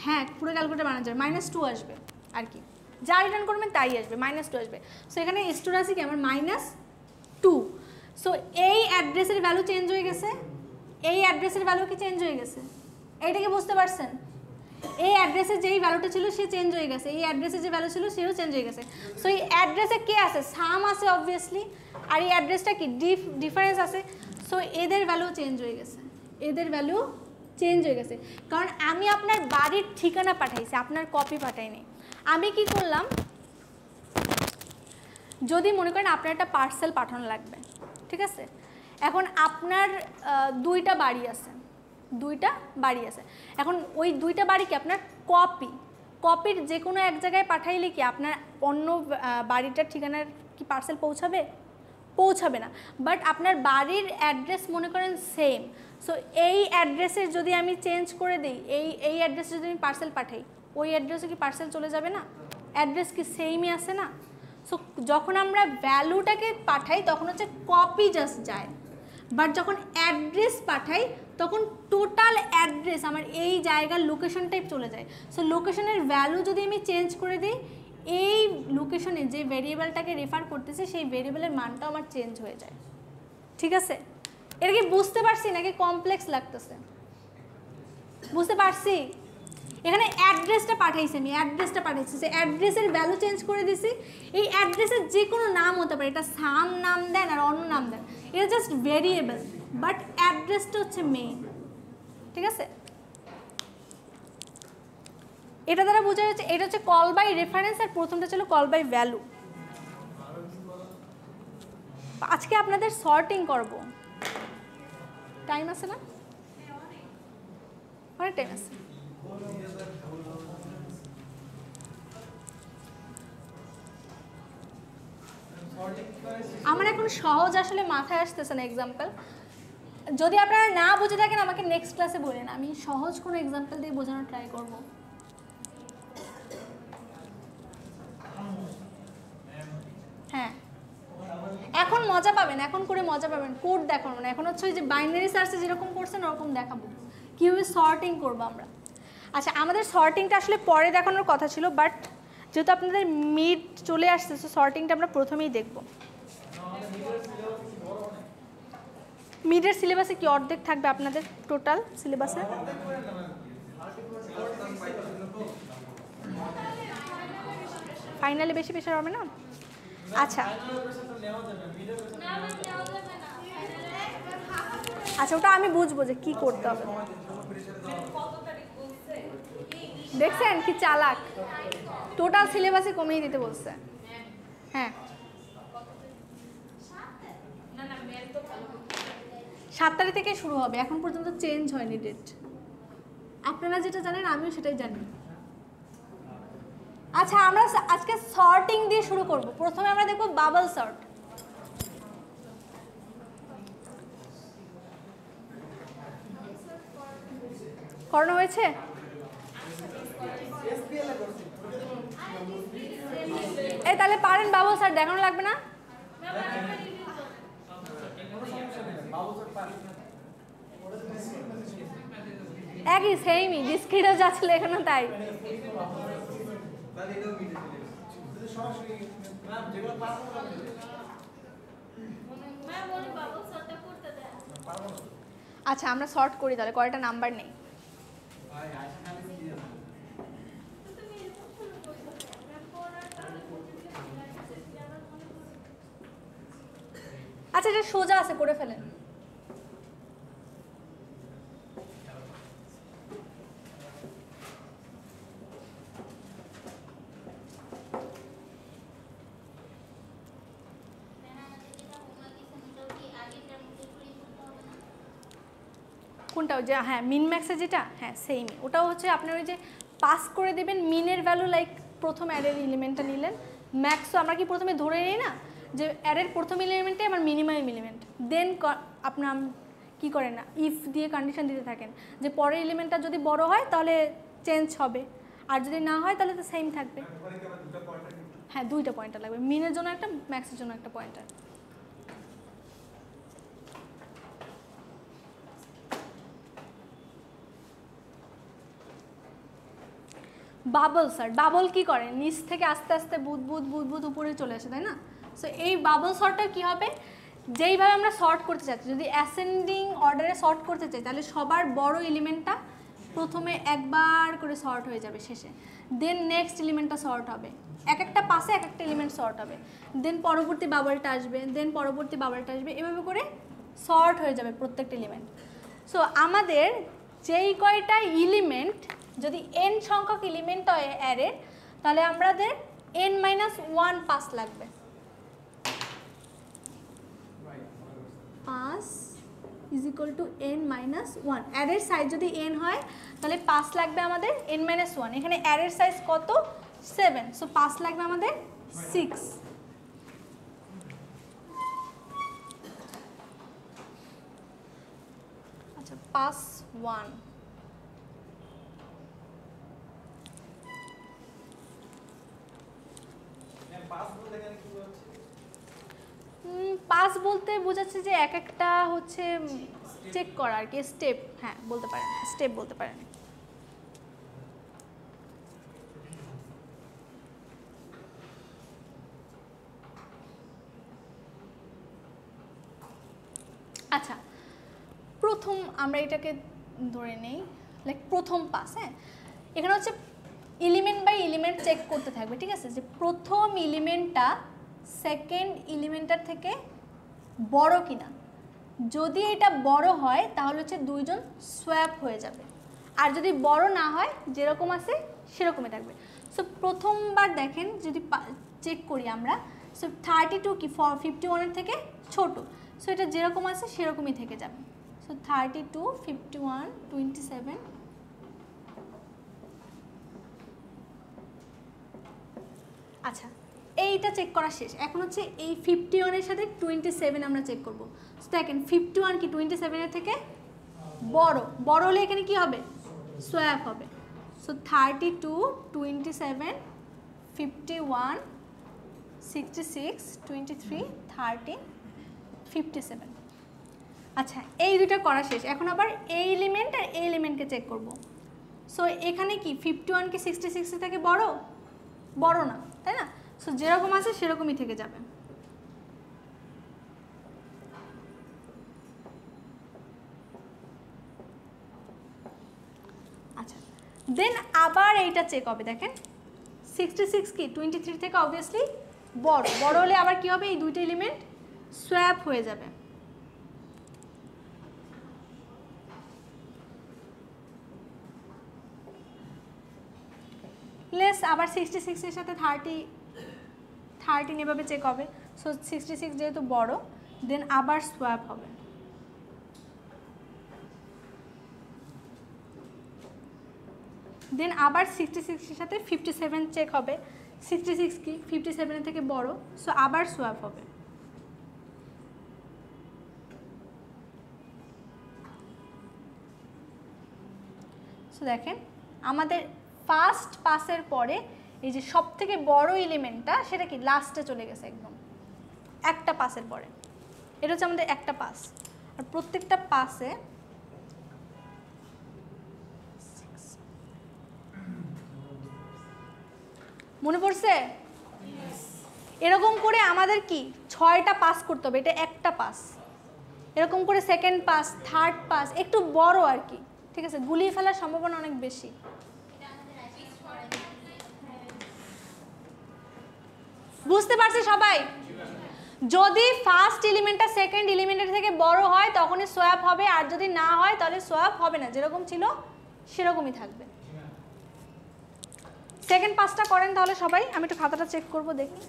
Speaker 1: হ্যাঁ, পুরো ক্যালকুলেটর বানানো যাবে, -2 আসবে আর কি, যা রিটার্ন করবেন তাই আসবে, -2 আসবে। সো এখানে স্টোর আছে কি আমার -2। সো এই অ্যাড্রেসের ভ্যালু চেঞ্জ হয়ে গেছে, এই অ্যাড্রেসের ভ্যালু কি চেঞ্জ হয়ে গেছে? এইটাকে বুঝতে পারছেন? এই অ্যাড্রেসে যেই ভ্যালুটা ছিল সে চেঞ্জ হয়ে গেছে, এই অ্যাড্রেসে যে ভ্যালু ছিল সেও চেঞ্জ হয়ে গেছে। সো এই অ্যাড্রেসে কে আছে, সাম আছে অবভিয়াসলি, আর এই অ্যাড্রেসটা কি ডিফারেন্স আছে। সো এদের ভ্যালু চেঞ্জ হয়ে গেছে, এদের ভ্যালু চেঞ্জ হয়ে গেছে, কারণ আমি আপনার বাড়ির ঠিকানা পাঠাইছি, আপনার কপি পাঠাইনি। আমি কি করলাম, যদি মনে করেন আপনার একটা পার্সেল পাঠানো লাগবে, ঠিক আছে, এখন আপনার দুইটা বাড়ি আছে, এখন ওই দুইটা বাড়ি কি আপনার কপির যে কোনো এক জায়গায় পাঠাইলে কি আপনার অন্য বাড়িটার ঠিকানার কি পার্সেল পৌঁছাবে না। বাট আপনার বাড়ির অ্যাড্রেস মনে করেন সেম, সো এই অ্যাড্রেসের যদি আমি চেঞ্জ করে দিই, এই অ্যাড্রেসে যদি আমি পার্সেল পাঠাই, ওই অ্যাড্রেসে কি পার্সেল চলে যাবে না? অ্যাড্রেস কি সেমই আছে না? সো যখন আমরা ভ্যালুটাকে পাঠাই তখন হচ্ছে কপি জাস্ট যায়, বাট যখন অ্যাড্রেস পাঠাই তখন টোটাল অ্যাড্রেস আমার এই জায়গার লোকেশনটাই চলে যায়। সো লোকেশনের ভ্যালু যদি আমি চেঞ্জ করে দিই, এই লোকেশনে যে ভেরিয়েবলটাকে রেফার করতেছে সেই ভেরিয়েবলের মানটাও আমার চেঞ্জ হয়ে যায়। ঠিক আছে, এটা কি বুঝতে পারছি নাকি কমপ্লেক্স লাগতেছে? বুঝতে পারছি। এখানে অ্যাড্রেসটা পাঠাইছি, আমি অ্যাড্রেসটা পাঠাইছি, সে অ্যাড্রেসের ভ্যালু চেঞ্জ করে দিছি। এই অ্যাড্রেসের যে কোনো নাম হতে পারে, এটা সাম নাম দেন আর অন্য নাম দেন, এটা জাস্ট ভেরিয়েবল, বাট অ্যাড্রেসটা হচ্ছে মেইন। ঠিক আছে, এটা দ্বারা বোঝা যাচ্ছে এটা হচ্ছে কল বাই রেফারেন্স, আর প্রথমটা ছিল কল বাই ভ্যালু। আজকে আপনাদের সর্টিং করব, টাইম আছে না? অনেক টাইম আছে। আমার এখন সহজ আসলে মাথায় আসতেছে না এক্সাম্পল। যদি আপনারা না বুঝে থাকেন আমাকে নেক্সট ক্লাসে বলেন, আমি সহজ কোনো এক্সাম্পল দিয়ে বোঝানোর ট্রাই করব। হ্যাঁ, এখন মজা পাবেন, এখন করে মজা পাবেন। কোড দেখাবো না, এখন হচ্ছে ওই যে বাইনারি সার্চে যেরকম করছেন ওরকম দেখাবো, কীভাবে সর্টিং করবো আমরা। আচ্ছা, আমাদের সর্টিংটা আসলে পরে দেখানোর কথা ছিল, বাট যেহেতু আপনাদের মিড চলে আসছে, সো সর্টিংটা আমরা প্রথমেই দেখব। মিডের সিলেবাসে কি অর্ধেক থাকবে আপনাদের টোটাল সিলেবাসে? ফাইনালে বেশি প্রেশার হবে না? আচ্ছা আচ্ছা, ওটা আমি বুঝবো যে কি করতে হবে। দেখছেন কি চালাক, টোটাল সিলেবাসে কমিয়ে দিতে বলছে। হ্যাঁ, 7 তারিখ থেকে শুরু হবে, এখন পর্যন্ত চেঞ্জ হয়নি ডেট। আপনারা যেটা জানেন আমিও সেটাই জানি। আচ্ছা, আমরা আজকে সর্টিং দিয়ে শুরু করব। প্রথমে আমরা দেখব বাবল সর্ট। করানো হয়েছে? এই তাহলে পারেন বাবল সর্ট, দেখানো লাগবে না? একই সেমই, ডিসক্রিটও যা ছিল এখানে তাই। আচ্ছা, আমরা সর্ট করি তাহলে, কয়টা নাম্বার নেই। আচ্ছা, এটা সোজা আছে, করে ফেলেন। কোনটা? যে হ্যাঁ, মিন ম্যাক্সে যেটা, হ্যাঁ সেমই। ওটাও হচ্ছে আপনার ওই যে পাস করে দেবেন মিনের ভ্যালু, লাইক প্রথম অ্যারের এলিমেন্টটা নিলেন। ম্যাক্সও আমরা কি প্রথমে ধরে নিই না যে অ্যারের প্রথম এলিমেন্টে আমার মিনিমাম এলিমেন্ট, দেন আপনার কি করেন না, ইফ দিয়ে কন্ডিশন দিতে থাকেন যে পরের এলিমেন্টটা যদি বড় হয় তাহলে চেঞ্জ হবে, আর যদি না হয় তাহলে তো সেম থাকবে। হ্যাঁ, 2টা পয়েন্টার লাগবে, মিনের জন্য একটা, ম্যাক্সের জন্য একটা পয়েন্টার। বাবল সর্ট, বাবল কি করে নিচ থেকে আস্তে আস্তে বুদ উপরে চলে আসে, তাই না? সো এই বাবল সর্টটা কি হবে, যেইভাবে আমরা সর্ট করতে চাচ্ছি, যদি অ্যাসেন্ডিং অর্ডারে সর্ট করতে চাই তাহলে সবার বড় এলিমেন্টটা প্রথমে একবার করে সর্ট হয়ে যাবে শেষে, দেন নেক্সট এলিমেন্টটা সর্ট হবে, এক একটা পাশে এক একটা এলিমেন্ট সর্ট হবে, দেন পরবর্তী বাবলটা আসবে, দেন পরবর্তী বাবলটা আসবে, এভাবে করে সর্ট হয়ে যাবে প্রত্যেকটা এলিমেন্ট। সো আমাদের যেই কয়টা এলিমেন্ট, যদি n সংখ্যক এলিমেন্ট হয় অ্যারের, তাহলে আমাদের n-1 পাস লাগবে। Pass is equal to n-1। অ্যারের সাইজ যদি n হয় তাহলে পাস লাগবে আমাদের n-1। এখানে অ্যারের সাইজ কত? 7, সো পাস লাগবে আমাদের 6। আচ্ছা, পাস 1। পাস বলতে বোঝাচ্ছে যে এক একটা হচ্ছে চেক করা আর কি, স্টেপ, হ্যাঁ বলতে পারেন, স্টেপ বলতে পারেন। আচ্ছা, প্রথম আমরা এটাকে ধরে নেই লাইক প্রথম পাস। হ্যাঁ, এখানে হচ্ছে এলিমেন্ট বাই এলিমেন্ট চেক করতে থাকবে, ঠিক আছে, যে প্রথম এলিমেন্টটা সেকেন্ড এলিমেন্টটার থেকে বড় কিনা। যদি এটা বড় হয় তাহলে হচ্ছে দুইজন সোয়াপ হয়ে যাবে, আর যদি বড় না হয় যেরকম আছে সেরকমই থাকবে। সো প্রথমবার দেখেন যদি চেক করি আমরা, সো 32 কি 51-এর থেকে ছোট, সো এটা যেরকম আছে সেরকমই থেকে যাবে। সো 32, 51, 27। আচ্ছা, এইটা চেক করা শেষ। এখন হচ্ছে এই 51-এর সাথে 27 আমরা চেক করব। সো দেখেন 51 কি 27-এর থেকে বড়, বড় হলে এখানে কি হবে? সোয়াপ হবে। সো 32, 27, 51, 66, 23, 13, 57। আচ্ছা, এই দুটো করা শেষ। এখন আবার এই এলিমেন্ট আর এই এলিমেন্টকে চেক করব। সো এখানে কি 51 কি 66 থেকে বড়? বড় না, তাই না? সো যেরকম আছে সেরকমই থেকে যাবে। আচ্ছা, দেন আবার এইটা চেক হবে। দেখেন 66 কি 23 থেকে অবভিয়াসলি বড়, বড় হলে আবার কি হবে? এই দুইটা এলিমেন্ট সোয়াপ হয়ে যাবে। প্লাস আবার 66 এর সাথে 13 এভাবে চেক হবে। সো 66 যেহেতু বড়, দেন আবার সোয়াপ হবে। দেন আবার 66 এর সাথে 57 চেক হবে। 66 কি 57 এর থেকে বড়, সো আবার সোয়াপ হবে। সো দেখেন আমাদের ফার্স্ট পাসের পরে এই যে সব থেকে বড় এলিমেন্টটা সেটা কি লাস্টে চলে গেছে একদম একটা পাসের পরে। এটা হচ্ছে আমাদের একটা পাস, আর প্রত্যেকটা পাসে মনে পড়ছে এরকম করে আমাদের কি 6টা পাস করতে হবে, এটা একটা পাস। এরকম করে সেকেন্ড পাস, থার্ড পাস, একটু বড় আর কি, ঠিক আছে, গুলিয়ে ফেলার সম্ভাবনা অনেক বেশি। বুঝতে পারছি সবাই? যদি ফার্স্ট এলিমেন্টটা সেকেন্ড এলিমেন্টের থেকে বড় হয় তখনই সোয়াপ হবে, আর যদি না হয় তাহলে সোয়াপ হবে না, যেরকম ছিল সেরকমই থাকবে। সেকেন্ড পাসটা করেন তাহলে সবাই। আমি একটু খাতাটা চেক করব, দেখি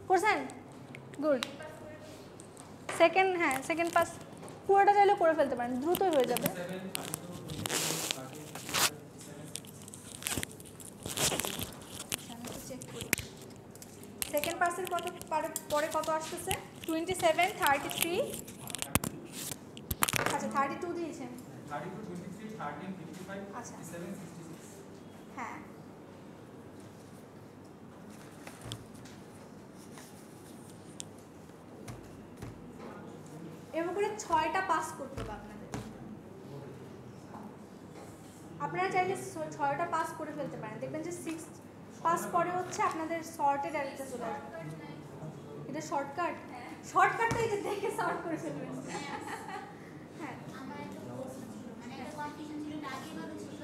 Speaker 1: করছেন। গুড। সেকেন্ড, হ্যাঁ সেকেন্ড পাস পুরোটা চাইলেও করে ফেলতে পারেন, দ্রুতই হয়ে যাবে। সেকেন্ড পাসের কত পরে কত আসতেছে? 27, 33, আচ্ছা 32 দিয়েছেন।
Speaker 2: 32, 23, 13, 55,
Speaker 1: আচ্ছা
Speaker 2: 57, 66।
Speaker 1: হ্যাঁ, এরকম করে 6টা পাস করতে হবে আপনাদের। আপনারা চাইলে 6টা পাস করে ফেলতে পারেন, দেখবেন যে 6 পাস পরে হচ্ছে আপনাদের সর্টেড অ্যারেতে চলে আসবে। এটা শর্টকাট, শর্টকাটটা এই যে দেখে সর্ট করে ফেলবেন। হ্যাঁ,
Speaker 3: আমার একটা প্রশ্ন ছিল, মানে একটা কনফিউশন ছিল, আগে ভাবে ছিল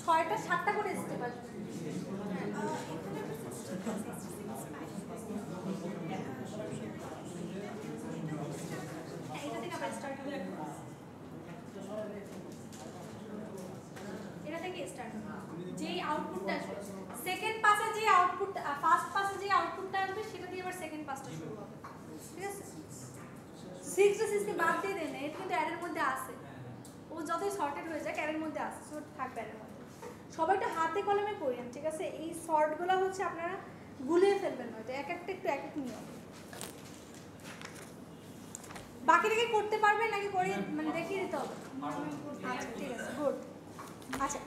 Speaker 1: 6টা 7টা করে স্টেপ আসবে। এটা থেকে আবার স্টার্ট হবে, এটা থেকে স্টার্ট হবে। যেই আউটপুটটা আসবে সেকেন্ড পাসে, যে আউটপুট ফার্স্ট পাসে যে আউটপুটটা আসবে সেটা দিয়ে আবার সেকেন্ড পাসটা শুরু হবে, ঠিক আছে? 6 টা 6 কে বাদ দিয়ে দেন, এটা কিন্তু অ্যারের মধ্যে আছে, ও যতই সর্টেড হয়ে যাক অ্যারের মধ্যে আছে, সর্ট থাকবে অ্যারের মধ্যে। সবাইটা হাতে কলমে করেন, ঠিক আছে? এই শর্টগুলো হচ্ছে আপনারা গুলিয়ে ফেলবেন না, তো এক একটা একটু এক এক নিয়ম। বাকিটাকে করতে পারবেন নাকি করে মানে দেখিয়ে দিতে হবে? আচ্ছা ঠিক আছে, গুড। আচ্ছা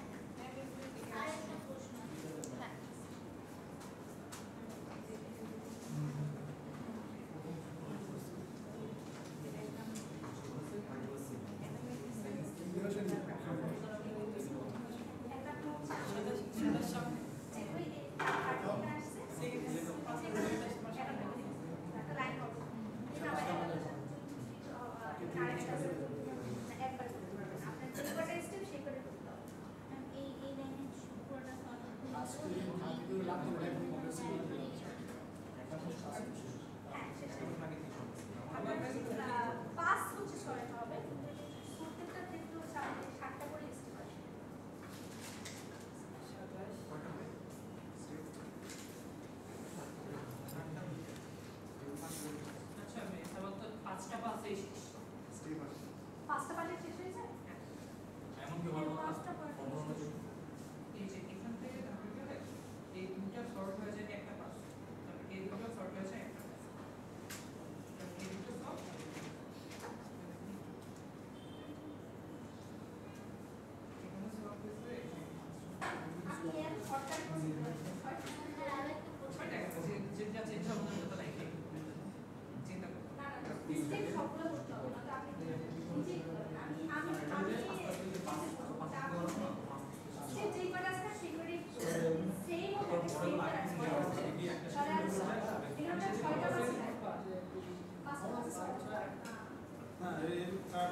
Speaker 1: পাস হচ্ছে 6টা হবে, প্রত্যেকটা ক্ষেত্রে হচ্ছে আমাদের 7টা করে স্টেপ আসবে।
Speaker 2: আচ্ছা আমি তাহলে তো 5টা পাসে শেষ।
Speaker 1: 5টা পার্টে শেষ হয়েছে,
Speaker 2: এমন কি হলো
Speaker 1: 5টা পার্ট
Speaker 2: এই যে এখান থেকে ধাপে গেলে এই দুটো সর্ট হয়ে যায় একটা পাস, তারপর এই দুটো সর্ট হয়ে যায় একটা পাস, তারপর এই দুটো সর্ট এখানে সর্ট হয়েছে
Speaker 1: আমি এর শর্টকাট করছি।
Speaker 2: চিন্তা চিন্তা ভাবনা তো নাই চিন্তা করো
Speaker 1: না না স্টেপ সবগুলো করতে হবে না, তো আপনি নিজেই করবেন। আমি স্টেপ যেই কটা আছে না সেই কটাই সেম হবে, সেম করা আছে। তাহলে আর এখানে 6টা বাস আছে, 5টা বাস
Speaker 3: না এই কার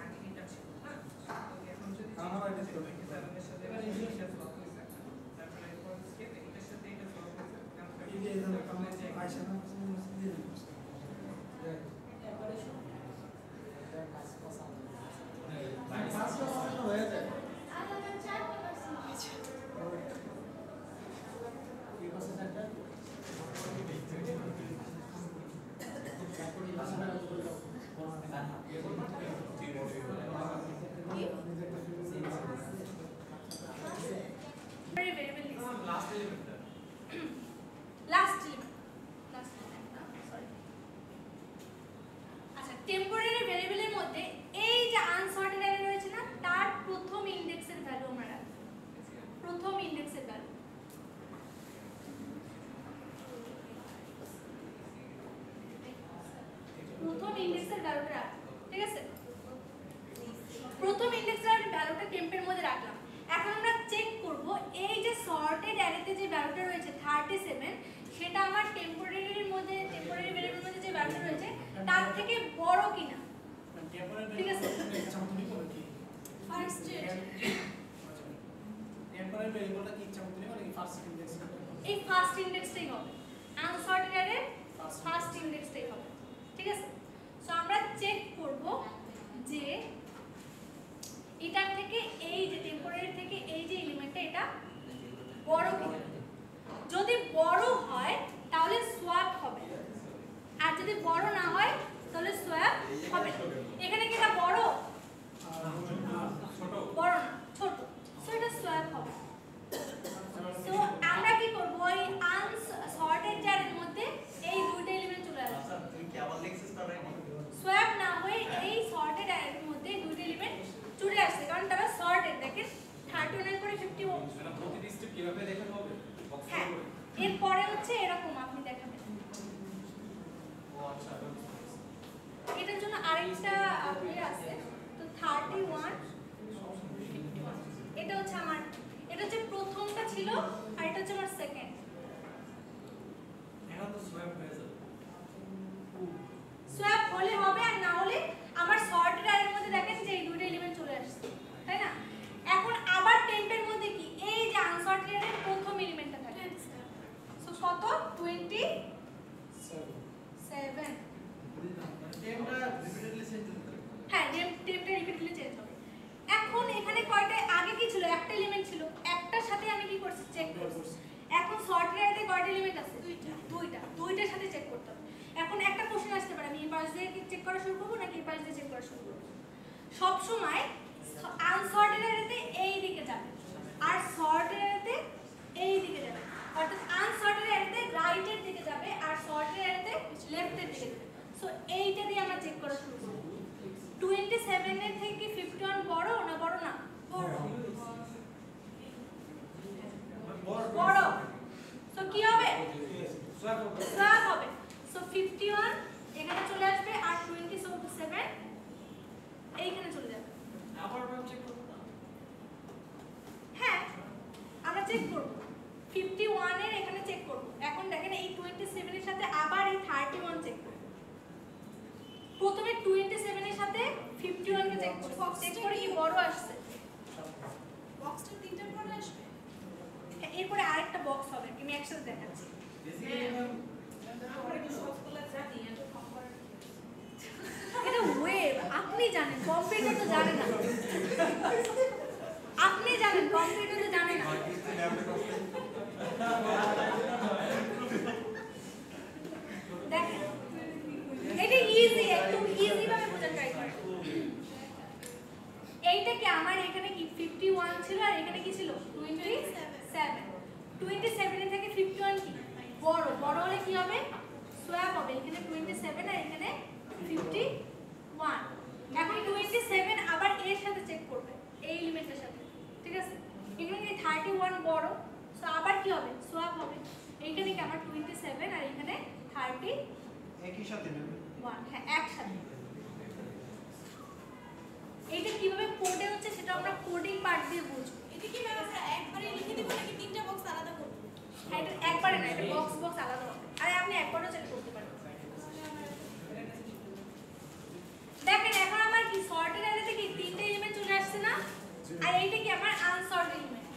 Speaker 2: আগে এটা ছিল হ্যাঁ তো এখন যদি
Speaker 3: আমার এটা ছিল।
Speaker 2: তাহলে সাথে এটা সলভ হয়েছে, তারপরে এরপর স্টেপ এটার সাথে এটা সলভ হয়েছে,
Speaker 3: এই যে এখানে আমরা আয়শা না দিয়ে হয়ে যায় এই পাশে একটা
Speaker 1: ভেরিয়েবল লিস্ট
Speaker 2: লাস্ট এলিমেন্টটা
Speaker 1: লাস্ট সরি। আচ্ছা টেম্পোরারি ভেরিয়েবলের মধ্যে এই যে আনসর্টেড অ্যারে রয়েছে না, তার প্রথম ইনডেক্সের ভ্যালু আমরা রাখব, প্রথম ইনডেক্সের ভ্যালু। প্রথম ইনডেক্সের ভ্যালুটা রাখব, ঠিক আছে? প্রথম ইনডেক্সের ভ্যালুটা টেম্পের মধ্যে রাখলাম। এখন আমরা চেক করব এই যে সর্টেড অ্যারেতে যে ভ্যালুটা রয়েছে 37, সেটা আমার টেম্পোরারির মধ্যে, টেম্পোরারি ভেরিয়েবলের মধ্যে যে ভ্যালুটা রয়েছে তার থেকে বড় কিনা, ঠিক আছে? ফার্স্ট
Speaker 3: টেম্পোরারি ভেরিয়েবলটা কি ইচ্ছা মতো নেবে নাকি ফার্স্ট ইনডেক্স?
Speaker 1: এই ফার্স্ট ইনডেক্সটাই হবে, আনসর্টেড অ্যারে ফার্স্ট ইনডেক্সটাই হবে, ঠিক আছে? সো আমরা চেক করব যে এটার থেকে এই যে টেম্পোরারি থেকে এই যে এলিমেন্টটা এটা বড় কিনা। যদি বড় হয় তাহলে সোয়াপ হবে, আর যদি বড় না হয় তাহলে সোয়াপ হবে না। এখানে কি এটা বড়?
Speaker 2: ছোট
Speaker 1: বড় না, ছোট, সো এটা সোয়াপ হবে। সো আমরা কি করব, ওই আনসর্টেড জারের মধ্যে এই দুইটা এলিমেন্ট চলে আসবে,
Speaker 4: তুমি কি আবার লিখছিস না রে?
Speaker 1: সোয়াপ না হয়ে এই সর্টেড অ্যারের মধ্যে দুইটা এলিমেন্ট চলে আসছে, কারণ তারা সর্টেড। দেখেন 39 করে 51।
Speaker 2: মানে প্রতিটি স্টেপ কিভাবে দেখানো হবে বক্স
Speaker 1: হ্যাঁ,
Speaker 2: করে?
Speaker 1: এরপরে হচ্ছে এরকম আপনি দেখাবেন।
Speaker 2: ও আচ্ছা
Speaker 1: এটার জন্য আরেকটা ইয়ে আছে, তো 31 এটা হচ্ছে আমার, এটা হচ্ছে প্রথমটা ছিল আর এটা হচ্ছে আমার সেকেন্ড।
Speaker 2: এখন তো সোয়াপ হয়ে যাবে,
Speaker 1: সোয়াপ হলে হবে, আর না হলে আমার সর্টেড অ্যারের মধ্যে দেখেন যে এই দুটো এলিমেন্ট চলে আসছে, তাই না? এখন আবার টেম্পের সময় আনসর্টেড অ্যারেতে এই দিকে যাবে আর সর্টেড অ্যারেতে এই দিকে যাবে, অর্থাৎ আনসর্টেড অ্যারেতে রাইটের দিকে যাবে আর সর্টেড অ্যারেতে লেফটের দিকে যাবে। সো এইটা দিয়ে আমরা চেক করা শুরু করব। 27 এর থেকে 51 বড় না বড় না? বড়। সো কি হবে? সোয়াপ হবে। সো 51 এখানে চলে আসবে আর 27 এইখানে চলে যাবে।
Speaker 3: আবার চেক করব না?
Speaker 1: হ্যাঁ, আমরা চেক করব। 51 এর এখানে চেক করব। এখন দেখেন এই 27 এর সাথে আবার এই 31 চেক করব। প্রথমে 27 এর সাথে 51 কে চেক করব। চেক করে কি বড় আসছে?
Speaker 4: বক্সটা তিনটা পরে আসবে।
Speaker 1: এরপরে আরেকটা বক্স হবে, আমি একসাথে দেখাচ্ছি।
Speaker 4: আমরা কি সবগুলো জানি এত কম্পার
Speaker 1: এটা ওয়েব, আপনি জানেন, কম্পিউটার তো জানে না। আপনি জানেন, কম্পিউটার তো জানে না। দেখেন এটা ইজি, একদম ইজি ভাবে বোঝার ট্রাই করেন। এইটা কি আমার এখানে কি 51 ছিল আর এখানে কি ছিল 27। 27 এর থেকে 51 কি বড়, বড় হলে কি হবে? সোয়াপ হবে। এখানে 27 আর এখানে 51। এখন 27 আবার এর সাথে চেক করবে, এই এলিমেন্টের সাথে, ঠিক আছে? এখানে কি 31 বড়, সো আবার কি হবে? সোয়াপ হবে। এইখানে কি আমার 27 আর এখানে 31
Speaker 3: একই সাথে নেবে।
Speaker 1: হ্যাঁ একসাথে। এইটা কিভাবে কোডে হচ্ছে সেটা আমরা কোডিং পার্ট দিয়ে বুঝবো।
Speaker 4: এটা কি আমরা একবারে লিখে দিব নাকি তিনটা বক্স আলাদা করব?
Speaker 1: হ্যাঁ, এটা একবারে না, এটা বক্স বক্স আলাদা হবে। আরে আপনি একবারও চেক করতে পারেন। দেখেন এখন আমার কি সর্টেড অ্যারেতে কি তিনটে এলিমেন্ট চলে আসছে না, আর এইটা কি আমার আনসর্টেড এলিমেন্ট।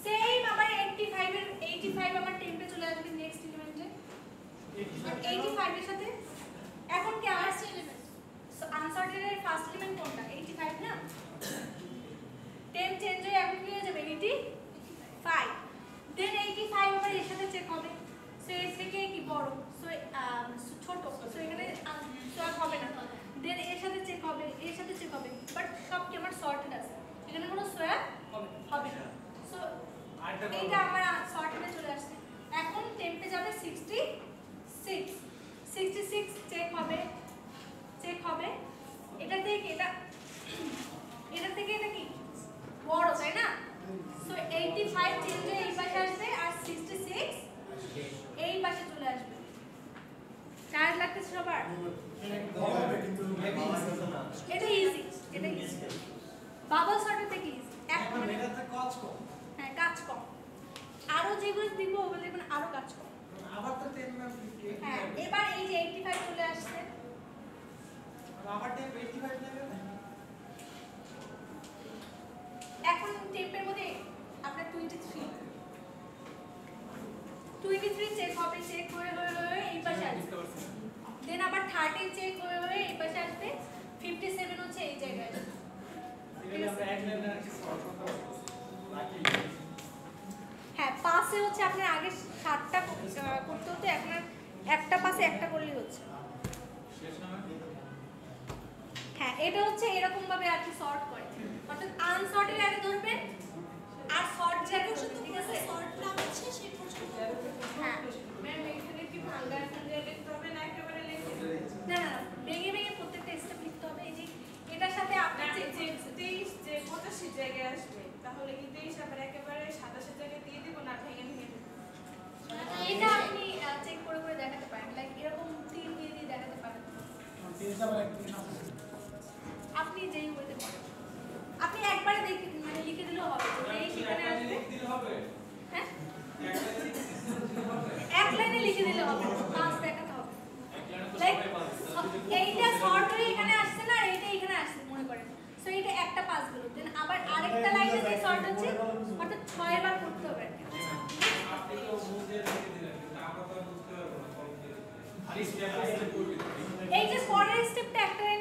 Speaker 1: সেম আবার 85 আমার টেম্পে চলে আসবে নেক্সট এলিমেন্টে, 85 এর সাথে এখন কি আমার এলিমেন্ট আনসর্টেড এর ফার্স্ট এলিমেন্ট কোনটা? 85 না? টেম্প চেঞ্জ হয়ে এখন কি হয়ে যাবে? 85। দেন 85 আবার এর সাথে চেক হবে। সো এর থেকে কি বড়, সো ছোট, সো এখানে সোয়াপ হবে না। দেন এর সাথে চেক হবে, এর সাথে চেক হবে, বাট সব কি আমার সর্টেড আছে, এখানে কোনো সোয়াপ হবে না। সো এইটা আমার সর্টেডে চলে আসছে। এখন টেম্পে যাবে 66। 66 চেক হবে, চেক হবে। এটা থেকে এটা থেকে এটা কি বড়, তাই না? সো 85 চেঞ্জ হয়ে এই পাশে আসবে আর 66 এই পাশে চলে আসবে। চার্জ লাগতেছে সবার? এটা ইজি, এটা ইজি। বাবল সর্টের থেকে ইজি। এক মানে
Speaker 3: এটাতে কাজ কম।
Speaker 1: হ্যাঁ, কাজ কম। আরো যেগুলো দিব ওগুলো দেখবেন আরো কাজ কম।
Speaker 3: আবার তো 10 না 50।
Speaker 1: হ্যাঁ, এবার এই যে 85 চলে আসছে।
Speaker 3: আবার 85 নেবে।
Speaker 1: এখন টেম্পের মধ্যে আপনার 23 চেক হবে, চেক হয়ে এই পাশে আসবে। দেন আবার 30 চেক হয়ে এই পাশে আসবে। 57 হচ্ছে এই জায়গায় আসবে। হ্যাঁ, পাসে হচ্ছে আপনার আগে 7টা করতে হতো, এখন আর একটা পাসে একটা করলেই হচ্ছে। হ্যাঁ, এটা হচ্ছে এরকম ভাবে আর কি সর্ট করে, অর্থাৎ আনসর্টেড অ্যারে ধরবেন আর সর্ট যে পর্যন্ত, ঠিক আছে?
Speaker 4: সর্ট না হচ্ছে সেই পর্যন্ত।
Speaker 1: হ্যাঁ,
Speaker 4: ম্যাম এখানে কি ভাঙা ভাঙা লিখতে হবে না একেবারে লিখতে হবে?
Speaker 1: না না না, ভেঙে ভেঙে প্রত্যেকটা স্টেপ লিখতে হবে। এই যে এটার সাথে আপনার যে
Speaker 4: 23 যে 85 জায়গায় আসবে তাহলে কি 23 আবার একেবারে 27 জায়গায় দিয়ে দিব না ভেঙে ভেঙে দেব?
Speaker 1: এটা আপনি চেক করে করে দেখাতে পারেন, লাইক এরকম 3 দিয়ে দিয়ে দেখাতে পারেন। আপনি যেই বলতে পারেন, আপনি একবারে দেখে মানে লিখে দিলেও হবে, যে এই সেখানে আসবে। হ্যাঁ, এক লাইনে লিখে দিলে হবে, পাঁচ দেখাতে হবে। লাইক এইটা শর্ট হয়ে এখানে আসছে না, আর এইটা এখানে আসছে মনে করেন। সো এইটা একটা পাস গেল, দেন আবার আরেকটা লাইনে যে শর্ট হচ্ছে, অর্থাৎ 6 বার করতে হবে আর কি। এই যে পরের স্টেপটা একটা লাইনে